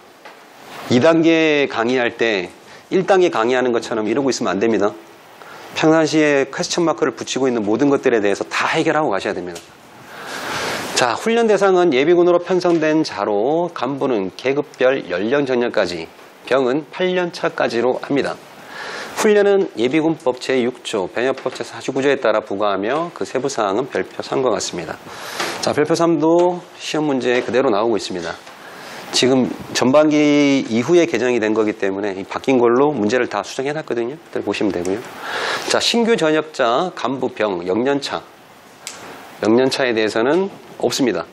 2단계 강의할 때 1단계 강의하는 것처럼 이러고 있으면 안 됩니다. 평상시에 퀘스천 마크를 붙이고 있는 모든 것들에 대해서 다 해결하고 가셔야 됩니다. 자, 훈련 대상은 예비군으로 편성된 자로 간부는 계급별 연령 전역까지, 병은 8년 차까지로 합니다. 훈련은 예비군법 제6조, 병역법 제49조에 따라 부과하며 그 세부 사항은 별표 3과 같습니다. 자, 별표 3도 시험 문제에 그대로 나오고 있습니다. 지금 전반기 이후에 개정이 된 거기 때문에 바뀐 걸로 문제를 다 수정해 놨거든요. 그대로 보시면 되고요. 자, 신규 전역자, 간부, 병, 영년차. 영년차에 대해서는 없습니다.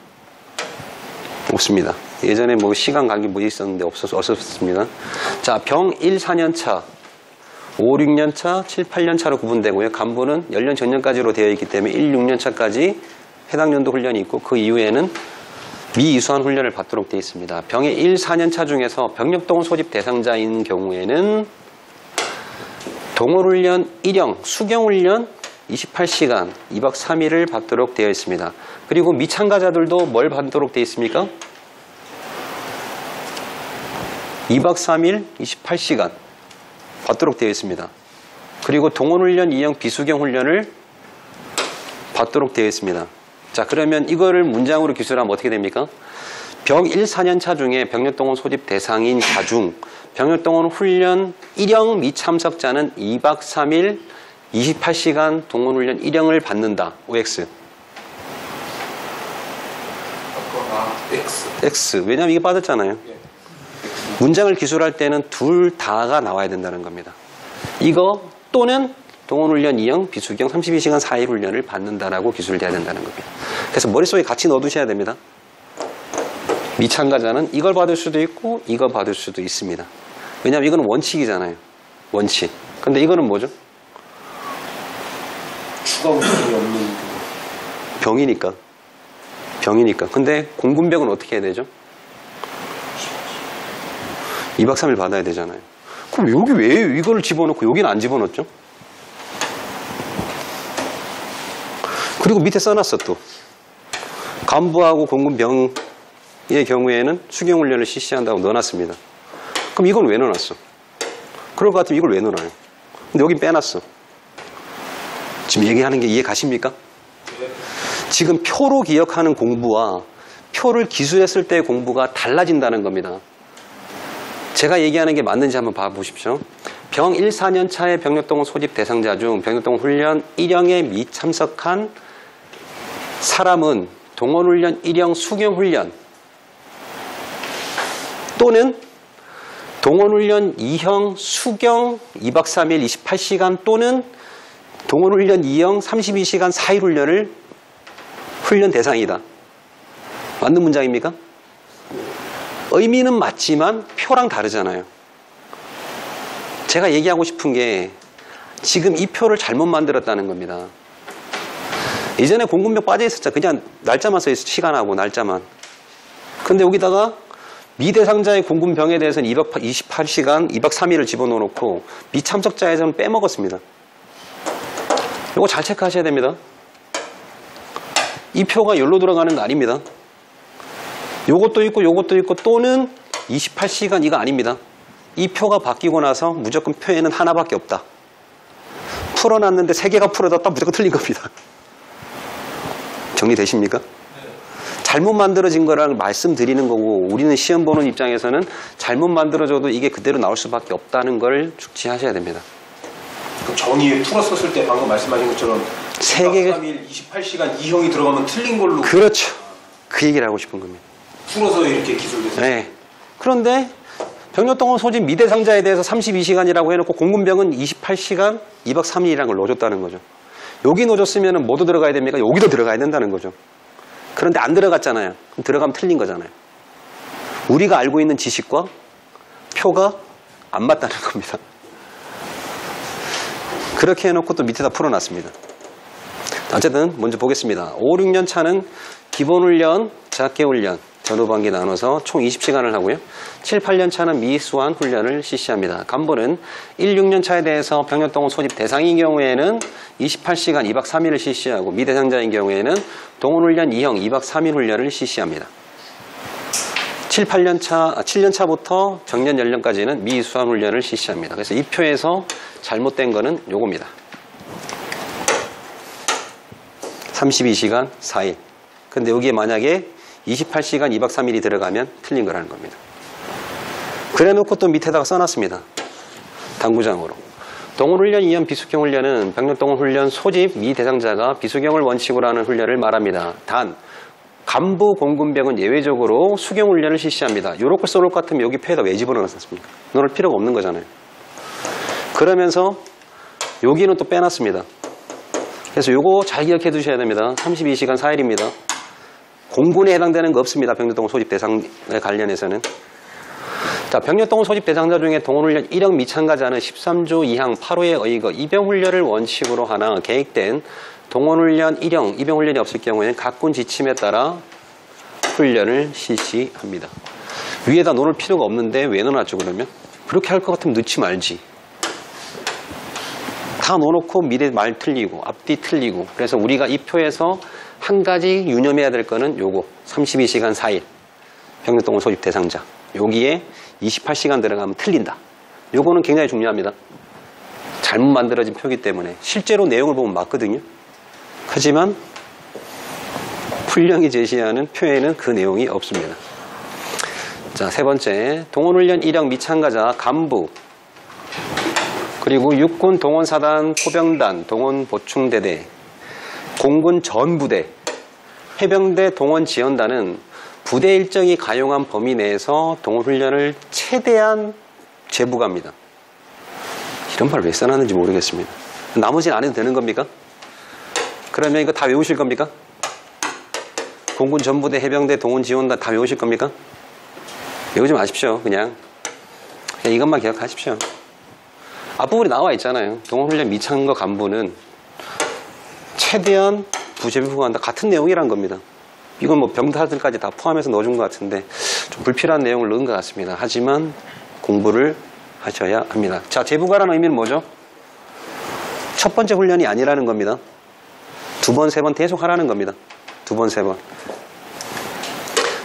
없습니다. 예전에 뭐 시간 간기 뭐 있었는데 없었습니다. 자, 병 1, 4년차, 5, 6년차, 7, 8년차로 구분되고요. 간부는 연령 전년까지로 되어 있기 때문에 1, 6년차까지 해당 연도 훈련이 있고 그 이후에는 미이수한 훈련을 받도록 되어 있습니다. 병의 1, 4년차 중에서 병력동원 소집 대상자인 경우에는 동호훈련 1형, 수경훈련 28시간, 2박 3일을 받도록 되어 있습니다. 그리고 미참가자들도 뭘 받도록 되어 있습니까? 2박 3일, 28시간 받도록 되어 있습니다. 그리고 동호훈련 2형 비수경 훈련을 받도록 되어 있습니다. 자, 그러면 이거를 문장으로 기술하면 어떻게 됩니까? 병 1, 4년차 중에 병력동원 소집 대상인 자 중 병력동원 훈련 1형 미참석자는 2박 3일 28시간 동원훈련 1형을 받는다. OX. X. X. 왜냐하면 이게 빠졌잖아요. 예. 문장을 기술할 때는 둘 다가 나와야 된다는 겁니다. 이거 또는 동원훈련 2형, 비수경 32시간 4일 훈련을 받는다라고 기술돼야 된다는 겁니다. 그래서 머릿속에 같이 넣어두셔야 됩니다. 미참가자는 이걸 받을 수도 있고 이걸 받을 수도 있습니다. 왜냐하면 이거는 원칙이잖아요. 원칙. 근데 이거는 뭐죠? 추가 훈련이 없는 병이니까. 병이니까. 근데 공군병은 어떻게 해야 되죠? 2박 3일 받아야 되잖아요. 그럼 여기 왜 이걸 집어넣고 여기는 안 집어넣었죠? 그리고 밑에 써놨어 또. 간부하고 공군병의 경우에는 수경훈련을 실시한다고 넣어놨습니다. 그럼 이건 왜 넣어놨어? 그럴 것 같으면 이걸 왜 넣어놔요? 근데 여긴 빼놨어. 지금 얘기하는 게 이해 가십니까? 지금 표로 기억하는 공부와 표를 기술했을 때의 공부가 달라진다는 겁니다. 제가 얘기하는 게 맞는지 한번 봐보십시오. 병 1, 4년 차의 병력동원 소집 대상자 중 병력동원 훈련 1형에 미참석한 사람은 동원훈련 1형 수경훈련 또는 동원훈련 2형 수경 2박 3일 28시간 또는 동원훈련 2형 32시간 4일 훈련을 훈련 대상이다. 맞는 문장입니까? 의미는 맞지만 표랑 다르잖아요. 제가 얘기하고 싶은 게 지금 이 표를 잘못 만들었다는 겁니다. 이전에 공군병 빠져 있었죠. 그냥 날짜만 써 있어. 시간하고 날짜만. 근데 여기다가 미대상자의 공군병에 대해서는 228시간, 2박 3일을 집어넣어 놓고 미참석자에서는 빼먹었습니다. 이거 잘 체크하셔야 됩니다. 이 표가 여기로 들어가는 거 아닙니다. 요것도 있고 요것도 있고 또는 28시간 이거 아닙니다. 이 표가 바뀌고 나서 무조건 표에는 하나밖에 없다. 풀어놨는데 3개가 풀어졌다 무조건 틀린 겁니다. 정리되십니까? 잘못 만들어진 거랑 말씀드리는 거고 우리는 시험 보는 입장에서는 잘못 만들어져도 이게 그대로 나올 수밖에 없다는 걸 숙지하셔야 됩니다. 그 정의에 풀었었을 때 방금 말씀하신 것처럼 3개 3일 28시간 2형이 들어가면 틀린 걸로 그렇죠. 그 얘기를 하고 싶은 겁니다. 풀어서 이렇게 기술됐어요. 네. 그런데 병력동원 소집 미대상자에 대해서 32시간이라고 해놓고 공군병은 28시간 2박 3일이라는 걸 넣어줬다는 거죠. 여기 넣어줬으면 뭐도 들어가야 됩니까? 여기도 들어가야 된다는 거죠. 그런데 안 들어갔잖아요. 그럼 들어가면 틀린 거잖아요. 우리가 알고 있는 지식과 표가 안 맞다는 겁니다. 그렇게 해놓고 또 밑에다 풀어놨습니다. 어쨌든 먼저 보겠습니다. 5, 6년 차는 기본훈련, 작계훈련, 전후반기 나눠서 총 20시간을 하고요. 7, 8년 차는 미수환 훈련을 실시합니다. 간부는 1, 6년 차에 대해서 병력동원 소집 대상인 경우에는 28시간 2박 3일을 실시하고 미대상자인 경우에는 동원훈련 2형 2박 3일 훈련을 실시합니다. 7년 차부터 정년 연령까지는 미수환 훈련을 실시합니다. 그래서 이 표에서 잘못된 거는 요겁니다. 32시간 4일. 근데 여기에 만약에 28시간 2박 3일이 들어가면 틀린 거라는 겁니다. 그래 놓고 또 밑에다가 써놨습니다. 당구장으로. 동원훈련 2형 비수경 훈련은 병력동원 훈련 소집 미대상자가 비수경을 원칙으로 하는 훈련을 말합니다. 단 간부 공군병은 예외적으로 수경 훈련을 실시합니다. 요렇게 써놓을 것 같으면 여기 표에다 왜 집어넣었습니까? 넣을 필요가 없는 거잖아요. 그러면서 여기는 또 빼놨습니다. 그래서 요거 잘 기억해 두셔야 됩니다. 32시간 4일입니다. 공군에 해당되는 거 없습니다. 병력동원 소집 대상에 관련해서는. 자, 병력동원 소집 대상자 중에 동원훈련 1형 미참가자는 13조 2항 8호에 의거 입영훈련을 원칙으로 하나 계획된 동원훈련 1형 입영훈련이 없을 경우에는 각군 지침에 따라 훈련을 실시합니다. 위에다 넣을 필요가 없는데 왜 넣어놨죠 그러면? 그렇게 할 것 같으면 넣지 말지. 다 넣어놓고 미래 말 틀리고 앞뒤 틀리고 그래서 우리가 이 표에서 한 가지 유념해야 될 거는 요거 32시간 4일 병력동원 소집 대상자 여기에 28시간 들어가면 틀린다. 요거는 굉장히 중요합니다. 잘못 만들어진 표기 때문에 실제로 내용을 보면 맞거든요. 하지만 훈령이 제시하는 표에는 그 내용이 없습니다. 자, 세 번째, 동원훈련 이력 미참가자 간부, 그리고 육군 동원사단 포병단 동원보충대대, 공군 전부대, 해병대 동원지원단은 부대 일정이 가용한 범위 내에서 동원훈련을 최대한 재부가합니다. 이런 말 왜 써놨는지 모르겠습니다. 나머지는 안 해도 되는 겁니까? 그러면 이거 다 외우실 겁니까? 공군 전부대, 해병대, 동원지원단 다 외우실 겁니까? 외우지 마십시오. 그냥 이것만 기억하십시오. 앞부분에 나와 있잖아요. 동원훈련 미참가 간부는 최대한 부재부가한다. 같은 내용이란 겁니다. 이건 뭐 병사들까지 다 포함해서 넣어준 것 같은데 좀 불필요한 내용을 넣은 것 같습니다. 하지만 공부를 하셔야 합니다. 자, 재부가라는 의미는 뭐죠? 첫 번째 훈련이 아니라는 겁니다. 두 번, 세 번 계속 하라는 겁니다. 두 번, 세 번.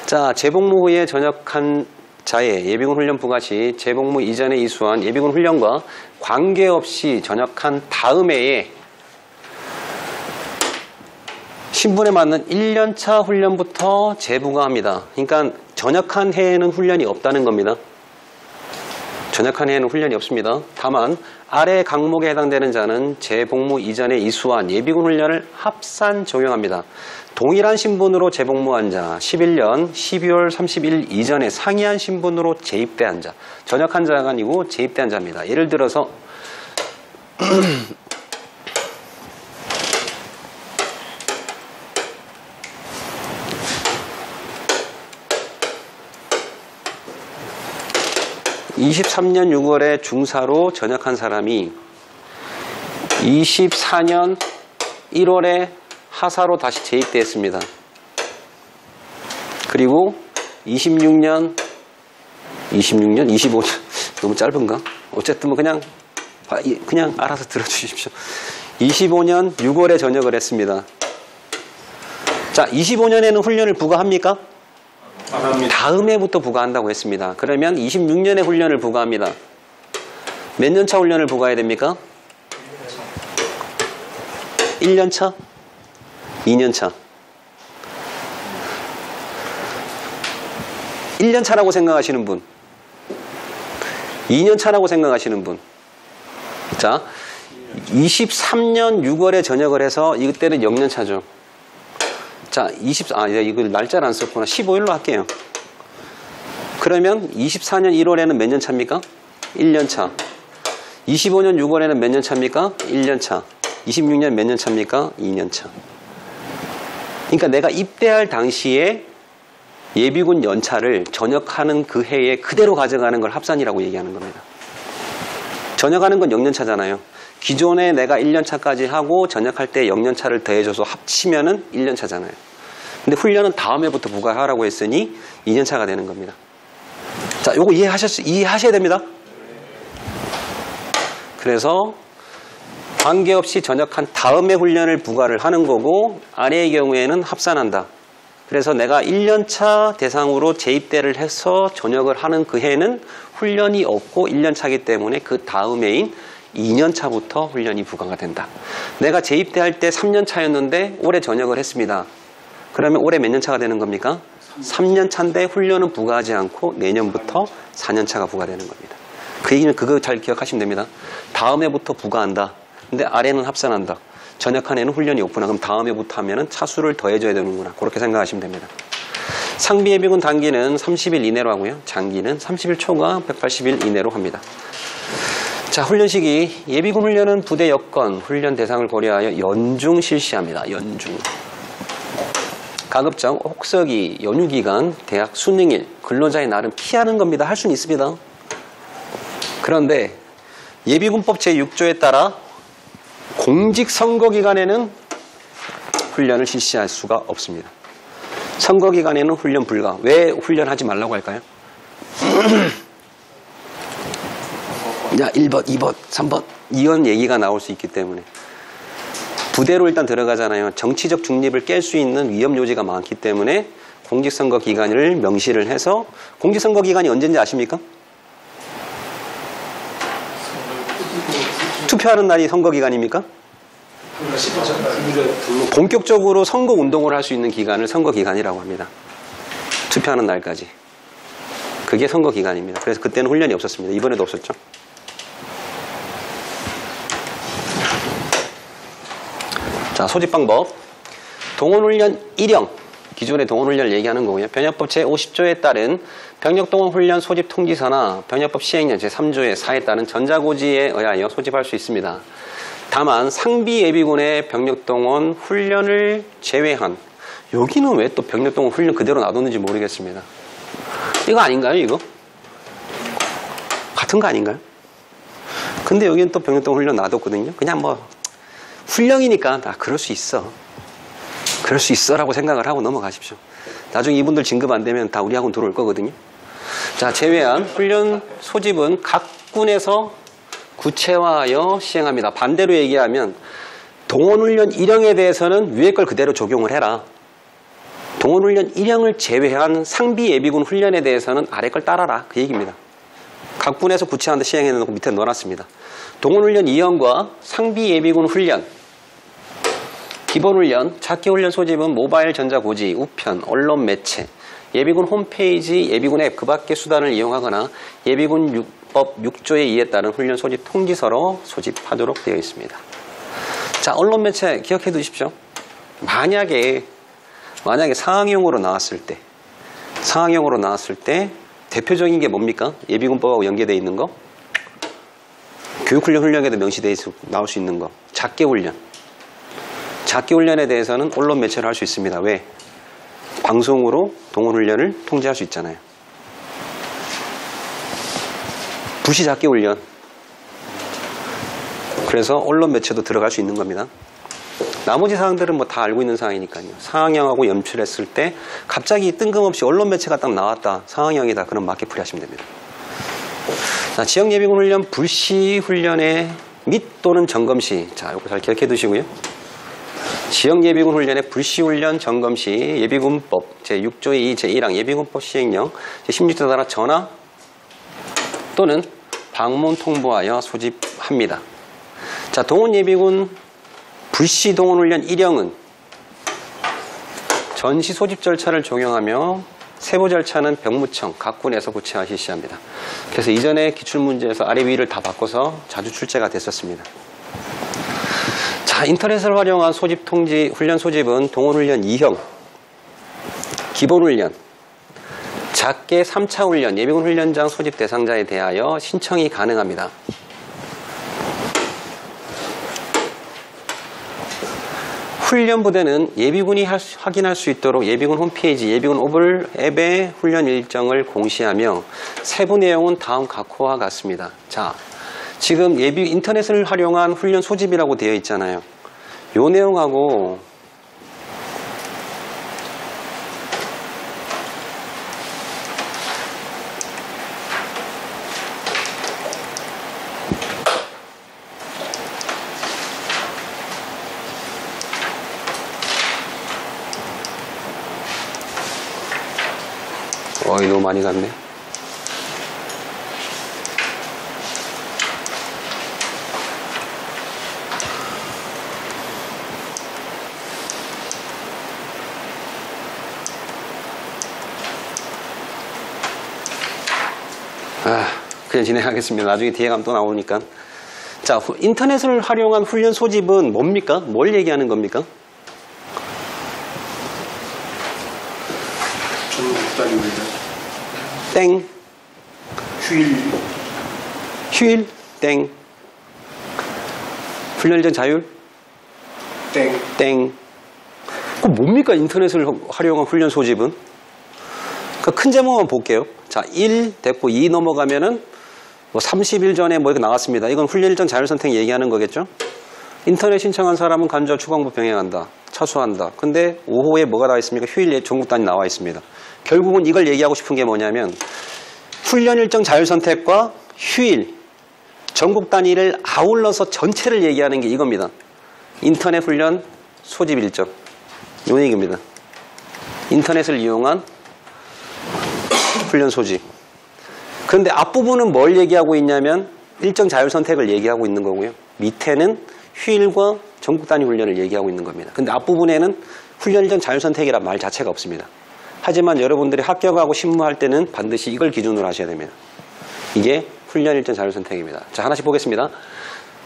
자, 재복무 후에 전역한 자의 예비군 훈련 부가 시 재복무 이전에 이수한 예비군 훈련과 관계없이 전역한 다음 해에 신분에 맞는 1년차 훈련부터 재부가합니다. 그러니까 전역한 해에는 훈련이 없다는 겁니다. 전역한 해에는 훈련이 없습니다. 다만 아래 강목에 해당되는 자는 재복무 이전에 이수한 예비군 훈련을 합산 적용합니다. 동일한 신분으로 재복무한 자, 11년 12월 30일 이전에 상이한 신분으로 재입대한 자, 전역한 자가 아니고 재입대한 자입니다. 예를 들어서 23년 6월에 중사로 전역한 사람이 24년 1월에 하사로 다시 재입대했습니다. 그리고 25년 너무 짧은가? 어쨌든 뭐 그냥 알아서 들어주십시오. 25년 6월에 전역을 했습니다. 자, 25년에는 훈련을 부과합니까? 다음 해부터 부과한다고 했습니다. 그러면 26년에 훈련을 부과합니다. 몇 년 차 훈련을 부과해야 됩니까? 1년 차? 2년 차? 1년 차라고 생각하시는 분? 2년 차라고 생각하시는 분? 자, 23년 6월에 전역을 해서 이때는 0년 차죠. 자, 이거 날짜를 안 썼구나. 15일로 할게요. 그러면 24년 1월에는 몇 년 차입니까? 1년 차. 25년 6월에는 몇 년 차입니까? 1년 차. 26년 몇 년 차입니까? 2년 차. 그러니까 내가 입대할 당시에 예비군 연차를 전역하는 그 해에 그대로 가져가는 걸 합산이라고 얘기하는 겁니다. 전역하는 건 0년 차잖아요. 기존에 내가 1년 차까지 하고 전역할 때 0년 차를 더해줘서 합치면은 1년 차잖아요. 근데 훈련은 다음 해부터 부과하라고 했으니 2년 차가 되는 겁니다. 자, 요거 이해하셔야 됩니다. 그래서 관계없이 전역한 다음에 훈련을 부과를 하는 거고, 아래의 경우에는 합산한다. 그래서 내가 1년차 대상으로 재입대를 해서 전역을 하는 그 해는 훈련이 없고 1년차이기 때문에 그 다음 해인 2년차부터 훈련이 부과가 된다. 내가 재입대할 때 3년차였는데 올해 전역을 했습니다. 그러면 올해 몇 년차가 되는 겁니까? 3년차인데 훈련은 부과하지 않고 내년부터 4년차가 부과되는 겁니다. 그 얘기는 그거 잘 기억하시면 됩니다. 다음 해부터 부과한다. 근데 아래는 합산한다. 전역한 해는 훈련이 없구나. 그럼 다음 해부터 하면은 차수를 더해줘야 되는구나. 그렇게 생각하시면 됩니다. 상비 예비군 단기는 30일 이내로 하고요. 장기는 30일 초과 180일 이내로 합니다. 자, 훈련 시기. 예비군 훈련은 부대 여건, 훈련 대상을 고려하여 연중 실시합니다. 연중. 가급적 혹서기, 연휴기간, 대학 수능일, 근로자의 나름 피하는 겁니다. 할 수는 있습니다. 그런데 예비군법 제6조에 따라 공직선거기간에는 훈련을 실시할 수가 없습니다. 선거기간에는 훈련 불가. 왜 훈련하지 말라고 할까요? 야, 1번, 2번, 3번 이런 얘기가 나올 수 있기 때문에. 부대로 일단 들어가잖아요. 정치적 중립을 깰 수 있는 위험 요지가 많기 때문에 공직선거 기간을 명시를 해서, 공직선거 기간이 언제인지 아십니까? 투표하는 날이 선거 기간입니까? 본격적으로 선거 운동을 할 수 있는 기간을 선거 기간이라고 합니다. 투표하는 날까지. 그게 선거 기간입니다. 그래서 그때는 훈련이 없었습니다. 이번에도 없었죠. 자, 소집 방법. 동원훈련 1형. 기존의 동원훈련을 얘기하는 거고요. 병력법 제50조에 따른 병력동원훈련 소집 통지서나 병력법 시행령 제3조의 4에 따른 전자고지에 의하여 소집할 수 있습니다. 다만 상비 예비군의 병력동원 훈련을 제외한, 여기는 왜 또 병력동원 훈련 그대로 놔뒀는지 모르겠습니다. 이거 아닌가요, 이거? 같은 거 아닌가요? 근데 여기는 또 병력동원 훈련 놔뒀거든요. 그냥 뭐 훈령이니까 그럴 수 있어. 그럴 수 있어라고 생각을 하고 넘어가십시오. 나중에 이분들 진급 안 되면 다 우리하고는 들어올 거거든요. 자, 제외한 훈련 소집은 각 군에서 구체화하여 시행합니다. 반대로 얘기하면 동원훈련 1형에 대해서는 위에 걸 그대로 적용을 해라. 동원훈련 1형을 제외한 상비 예비군 훈련에 대해서는 아래 걸 따라라. 그 얘기입니다. 각 군에서 구체화한다 시행해놓고 밑에 넣어놨습니다. 동원훈련 2형과 상비 예비군 훈련, 기본훈련, 작기훈련 소집은 모바일 전자고지, 우편, 언론 매체, 예비군 홈페이지, 예비군 앱, 그 밖의 수단을 이용하거나 예비군 법 6조에 의해 따른 훈련 소집 통지서로 소집하도록 되어 있습니다. 자, 언론 매체 기억해 두십시오. 만약에 상황용으로 나왔을 때 대표적인 게 뭡니까? 예비군법하고 연계되어 있는 거, 교육훈련 훈련에도 명시되어 나올 수 있는 거, 작계훈련. 작계훈련에 대해서는 언론 매체를 할 수 있습니다. 왜? 방송으로 동원훈련을 통제할 수 있잖아요. 부시 작계훈련. 그래서 언론 매체도 들어갈 수 있는 겁니다. 나머지 사항들은 뭐 다 알고 있는 사항이니까요. 상황형하고 연출했을 때 갑자기 뜬금없이 언론 매체가 딱 나왔다. 상황형이다. 그럼 맞게 풀이하시면 됩니다. 자, 지역예비군 훈련 불시 훈련의 및 또는 점검시. 자, 이거 잘 기억해 두시고요. 지역예비군 훈련의 불시훈련 점검시 예비군법 제6조의 2 제1항 예비군법 시행령 제16조 따라 전화 또는 방문 통보하여 소집합니다. 자, 동원예비군 불시동원훈련 1형은 전시 소집 절차를 적용하며 세부 절차는 병무청, 각 군에서 구체화 실시합니다. 그래서 이전에 기출문제에서 아래 위를 다 바꿔서 자주 출제가 됐었습니다. 자, 인터넷을 활용한 소집 통지 훈련 소집은 동원훈련 2형, 기본훈련, 작계 3차 훈련, 예비군 훈련장 소집 대상자에 대하여 신청이 가능합니다. 훈련 부대는 예비군이 확인할 수 있도록 예비군 홈페이지, 예비군 모바일 앱의 훈련 일정을 공시하며 세부 내용은 다음 각호와 같습니다. 자, 지금 인터넷을 활용한 훈련 소집이라고 되어 있잖아요. 요 내용하고 너무 많이 갔네. 그냥 진행하겠습니다. 나중에 뒤에 가면 또 나오니까. 자, 인터넷을 활용한 훈련 소집은 뭡니까? 뭘 얘기하는 겁니까? 땡. 휴일. 땡. 훈련 일정 자율. 땡. 그 뭡니까? 인터넷을 활용한 훈련 소집은? 그 큰 제목만 볼게요. 자, 1 됐고 2 넘어가면은 뭐 30일 전에 뭐 이렇게 나왔습니다. 이건 훈련 일정 자율 선택 얘기하는 거겠죠? 인터넷 신청한 사람은 간주와 추가공부 병행한다. 차수한다. 근데 5호에 뭐가 나와 있습니까? 휴일 전국 단위 나와 있습니다. 결국은 이걸 얘기하고 싶은 게 뭐냐면 훈련 일정 자율 선택과 휴일, 전국 단위를 아울러서 전체를 얘기하는 게 이겁니다. 인터넷 훈련 소집 일정. 요 얘기입니다. 인터넷을 이용한 훈련 소집. 그런데 앞부분은 뭘 얘기하고 있냐면 일정 자율 선택을 얘기하고 있는 거고요. 밑에는 휴일과 전국 단위 훈련을 얘기하고 있는 겁니다. 근데 앞부분에는 훈련 일정 자율 선택이란 말 자체가 없습니다. 하지만 여러분들이 합격하고 신무할 때는 반드시 이걸 기준으로 하셔야 됩니다. 이게 훈련 일정 자율 선택입니다. 자, 하나씩 보겠습니다.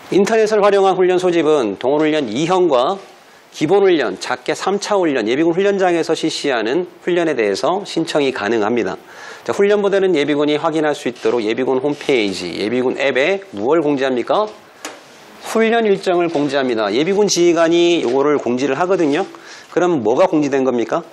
인터넷을 활용한 훈련 소집은 동호훈련 2형과 기본훈련, 작게 3차 훈련, 예비군 훈련장에서 실시하는 훈련에 대해서 신청이 가능합니다. 자, 훈련부대는 예비군이 확인할 수 있도록 예비군 홈페이지, 예비군 앱에 무엇을 공지합니까? 훈련 일정을 공지합니다. 예비군 지휘관이 이거를 공지를 하거든요. 그럼 뭐가 공지된 겁니까?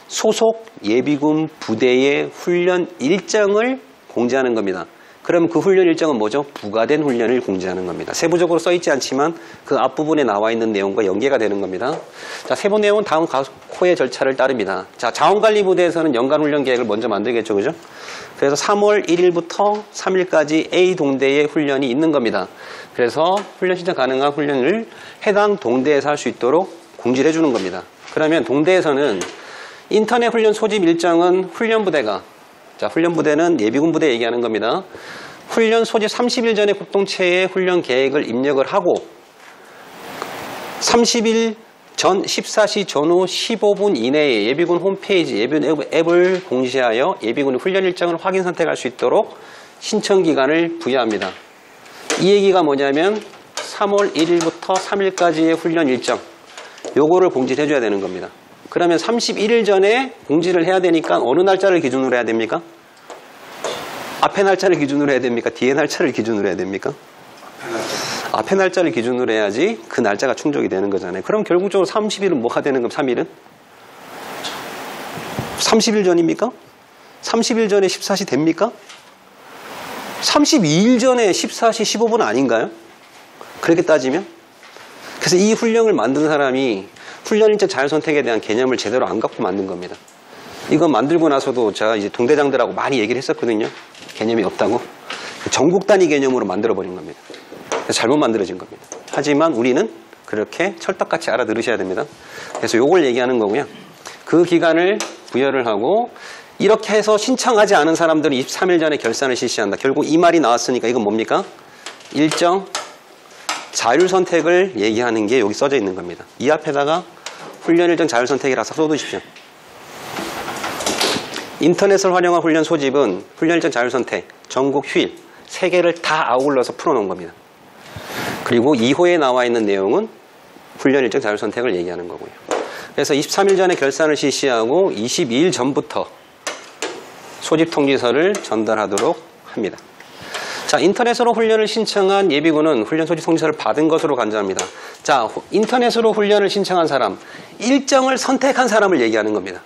소속 예비군 부대의 훈련 일정을 공지하는 겁니다. 그럼 그 훈련 일정은 뭐죠? 부과된 훈련을 공지하는 겁니다. 세부적으로 써있지 않지만 그 앞부분에 나와 있는 내용과 연계가 되는 겁니다. 자, 세부 내용은 다음 각호의 절차를 따릅니다. 자, 자원관리부대에서는 연간 훈련 계획을 먼저 만들겠죠, 그죠? 그래서 3월 1일부터 3일까지 A 동대의 훈련이 있는 겁니다. 그래서 훈련 신청 가능한 훈련을 해당 동대에서 할 수 있도록 공지를 해주는 겁니다. 그러면 동대에서는 인터넷 훈련 소집 일정은 훈련부대가, 자, 훈련부대는 예비군 부대 얘기하는 겁니다. 훈련 소집 30일 전에 공동체에 훈련 계획을 입력을 하고 30일 전 14시 전후 15분 이내에 예비군 홈페이지, 예비군 앱을 공지하여 예비군의 훈련 일정을 확인 선택할 수 있도록 신청 기간을 부여합니다. 이 얘기가 뭐냐면 3월 1일부터 3일까지의 훈련 일정, 요거를 공지를 해줘야 되는 겁니다. 그러면 31일 전에 공지를 해야 되니까 어느 날짜를 기준으로 해야 됩니까? 앞에 날짜를 기준으로 해야 됩니까? 뒤에 날짜를 기준으로 해야 됩니까? 앞에 날짜를 기준으로 해야지 그 날짜가 충족이 되는 거잖아요. 그럼 결국적으로 30일은 뭐가 되는 겁니까? 3일은? 30일 전입니까? 30일 전에 14시 됩니까? 32일 전에 14시 15분 아닌가요? 그렇게 따지면? 그래서 이 훈련을 만든 사람이 훈련 일정 자율 선택에 대한 개념을 제대로 안 갖고 만든 겁니다. 이거 만들고 나서도 제가 이제 동대장들하고 많이 얘기를 했었거든요. 개념이 없다고. 전국 단위 개념으로 만들어버린 겁니다. 잘못 만들어진 겁니다. 하지만 우리는 그렇게 철떡같이 알아들으셔야 됩니다. 그래서 요걸 얘기하는 거고요. 그 기간을 부여를 하고 이렇게 해서 신청하지 않은 사람들은 23일 전에 결산을 실시한다. 결국 이 말이 나왔으니까 이건 뭡니까? 일정 자율 선택을 얘기하는 게 여기 써져 있는 겁니다. 이 앞에다가 훈련 일정 자율 선택이라서 써두십시오. 인터넷을 활용한 훈련 소집은 훈련 일정 자율 선택, 전국 휴일 3개를 다 아울러서 풀어놓은 겁니다. 그리고 2호에 나와 있는 내용은 훈련 일정 자율 선택을 얘기하는 거고요. 그래서 23일 전에 결산을 실시하고 22일 전부터 소집 통지서를 전달하도록 합니다. 자, 인터넷으로 훈련을 신청한 예비군은 훈련 소집 통지서를 받은 것으로 간주합니다. 자, 인터넷으로 훈련을 신청한 사람, 일정을 선택한 사람을 얘기하는 겁니다.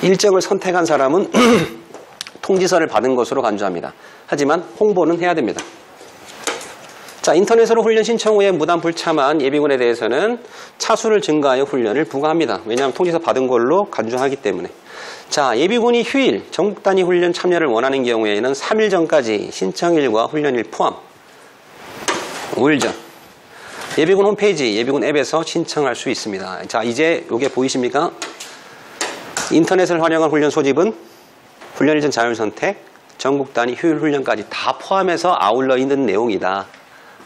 일정을 선택한 사람은 통지서를 받은 것으로 간주합니다. 하지만 홍보는 해야 됩니다. 자, 인터넷으로 훈련 신청 후에 무단 불참한 예비군에 대해서는 차수를 증가하여 훈련을 부과합니다. 왜냐하면 통지서 받은 걸로 간주하기 때문에. 자, 예비군이 휴일, 전국 단위 훈련 참여를 원하는 경우에는 3일 전까지 신청일과 훈련일 포함 5일 전 예비군 홈페이지, 예비군 앱에서 신청할 수 있습니다. 자, 이제 이게 보이십니까? 인터넷을 활용한 훈련 소집은 훈련 일정 자율 선택, 전국 단위 휴일 훈련까지 다 포함해서 아울러 있는 내용이다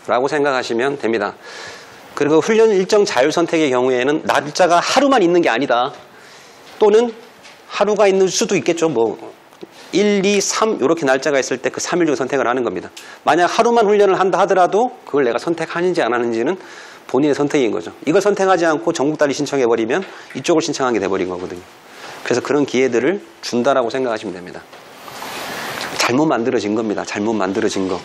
라고 생각하시면 됩니다. 그리고 훈련 일정 자율 선택의 경우에는 날짜가 하루만 있는 게 아니다. 또는 하루가 있는 수도 있겠죠. 뭐 1, 2, 3 이렇게 날짜가 있을 때 그 3일 중에 선택을 하는 겁니다. 만약 하루만 훈련을 한다 하더라도 그걸 내가 선택하는지 안 하는지는 본인의 선택인 거죠. 이걸 선택하지 않고 전국 단위 신청해버리면 이쪽을 신청하게 돼버린 거거든요. 그래서 그런 기회들을 준다라고 생각하시면 됩니다. 잘못 만들어진 겁니다. 잘못 만들어진 거.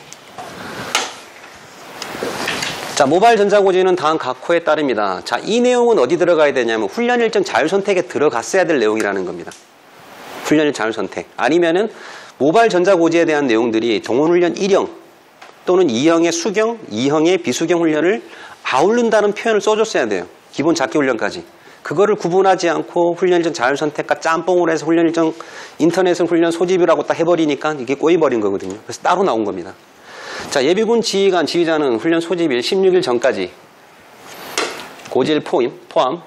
자, 모바일 전자고지는 다음 각호에 따릅니다. 자, 이 내용은 어디 들어가야 되냐면 훈련 일정 자율 선택에 들어갔어야 될 내용이라는 겁니다. 훈련 일정 자율 선택. 아니면은 모바일 전자고지에 대한 내용들이 동원훈련 1형 또는 2형의 수경, 2형의 비수경 훈련을 아우른다는 표현을 써줬어야 돼요. 기본 작기 훈련까지. 그거를 구분하지 않고 훈련 일정 자율 선택과 짬뽕을 해서 훈련 일정 인터넷은 훈련 소집이라고 딱 해버리니까 이게 꼬여버린 거거든요. 그래서 따로 나온 겁니다. 자, 예비군 지휘관, 지휘자는 훈련 소집일 16일 전까지 고지를 포함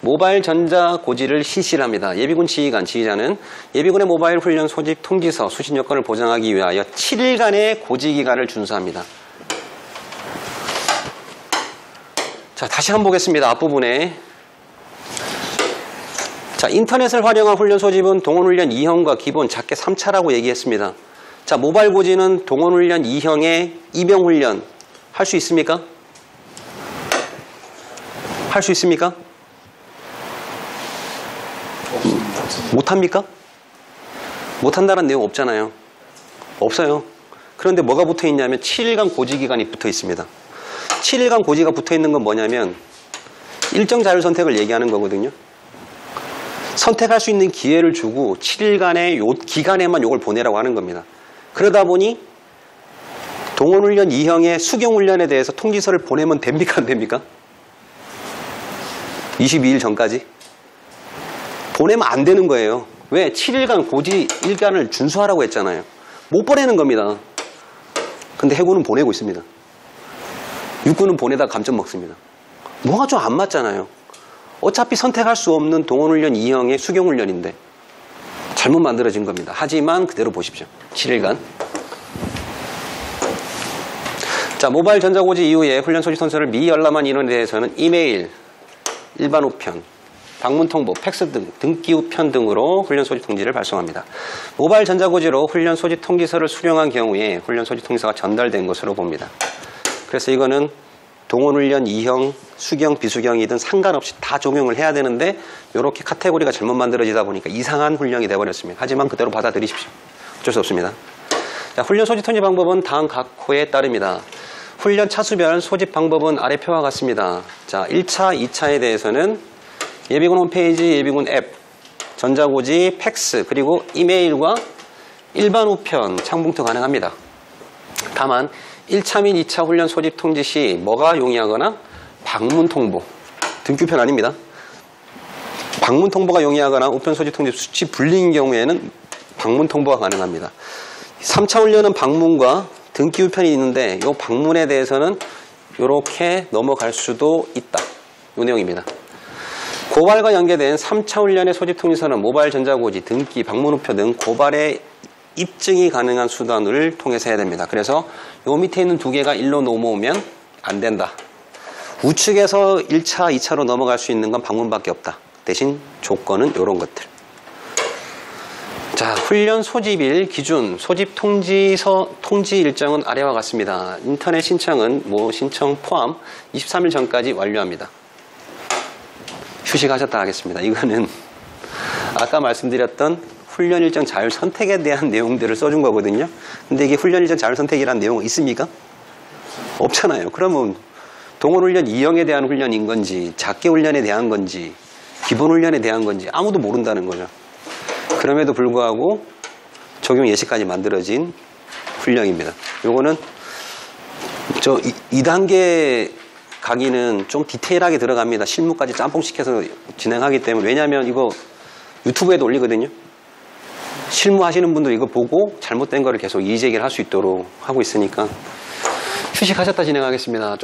모바일 전자 고지를 실시를 합니다. 예비군 지휘관, 지휘자는 예비군의 모바일 훈련 소집 통지서 수신 여건을 보장하기 위하여 7일간의 고지 기간을 준수합니다. 자, 다시 한번 보겠습니다. 앞부분에. 자, 인터넷을 활용한 훈련 소집은 동원훈련 2형과 기본 작게 3차라고 얘기했습니다. 자, 모바일 고지는 동원훈련 2형의 이병훈련 할 수 있습니까? 할 수 있습니까? 못합니까? 못한다는 내용 없잖아요. 없어요. 그런데 뭐가 붙어 있냐면 7일간 고지 기간이 붙어 있습니다. 7일간 고지가 붙어 있는 건 뭐냐면 일정 자율 선택을 얘기하는 거거든요. 선택할 수 있는 기회를 주고 7일간의 요 기간에만 요걸 보내라고 하는 겁니다. 그러다 보니 동원훈련 2형의 수경훈련에 대해서 통지서를 보내면 됩니까? 안 됩니까? 22일 전까지? 보내면 안 되는 거예요. 왜? 7일간 고지 일간을 준수하라고 했잖아요. 못 보내는 겁니다. 근데 해군은 보내고 있습니다. 육군은 보내다 감점 먹습니다. 뭐가 좀 안 맞잖아요. 어차피 선택할 수 없는 동원훈련 2형의 수경훈련인데 잘못 만들어진 겁니다. 하지만 그대로 보십시오. 7일간. 자, 모바일 전자고지 이후에 훈련 소집 선서를 미리 열람한 인원에 대해서는 이메일, 일반 우편, 방문 통보, 팩스 등 등기 우편 등으로 훈련 소집 통지를 발송합니다. 모바일 전자고지로 훈련 소집 통지서를 수령한 경우에 훈련 소집 통지서가 전달된 것으로 봅니다. 그래서 이거는 동원훈련 2형, 수경, 비수경이든 상관없이 다 적용을 해야 되는데 이렇게 카테고리가 잘못 만들어지다 보니까 이상한 훈련이 되어버렸습니다. 하지만 그대로 받아들이십시오. 어쩔 수 없습니다. 자, 훈련 소집 통지 방법은 다음 각 호에 따릅니다. 훈련 차수별 소집 방법은 아래 표와 같습니다. 자, 1차, 2차에 대해서는 예비군 홈페이지, 예비군 앱, 전자고지, 팩스, 그리고 이메일과 일반 우편, 창봉투 가능합니다. 다만 1차 및 2차 훈련 소집 통지 시 뭐가 용이하거나 방문 통보, 등기우편 아닙니다. 방문 통보가 용이하거나 우편 소집 통지 수치 분리인 경우에는 방문 통보가 가능합니다. 3차 훈련은 방문과 등기우편이 있는데 이 방문에 대해서는 이렇게 넘어갈 수도 있다. 이 내용입니다. 고발과 연계된 3차 훈련의 소집 통지서는 모바일 전자고지, 등기, 방문우표 등 고발의 입증이 가능한 수단을 통해서 해야 됩니다. 그래서 요 밑에 있는 두 개가 일로 넘어오면 안 된다. 우측에서 1차, 2차로 넘어갈 수 있는 건 방문밖에 없다. 대신 조건은 이런 것들. 자, 훈련 소집일 기준, 소집 통지서 통지 일정은 아래와 같습니다. 인터넷 신청은 신청 포함 23일 전까지 완료합니다. 휴식하셨다 하겠습니다. 이거는 아까 말씀드렸던 훈련 일정 자율 선택에 대한 내용들을 써준 거거든요. 근데 이게 훈련 일정 자율 선택이라는 내용은 있습니까? 없잖아요. 그러면 동원훈련 2형에 대한 훈련인 건지, 작게 훈련에 대한 건지, 기본 훈련에 대한 건지 아무도 모른다는 거죠. 그럼에도 불구하고 적용 예시까지 만들어진 훈련입니다. 요거는 2단계 강의는 좀 디테일하게 들어갑니다. 실무까지 짬뽕시켜서 진행하기 때문에. 왜냐하면 이거 유튜브에도 올리거든요. 실무 하시는 분들 이거 보고 잘못된 거를 계속 이의 제기를 할 수 있도록 하고 있으니까 휴식하셨다 진행하겠습니다.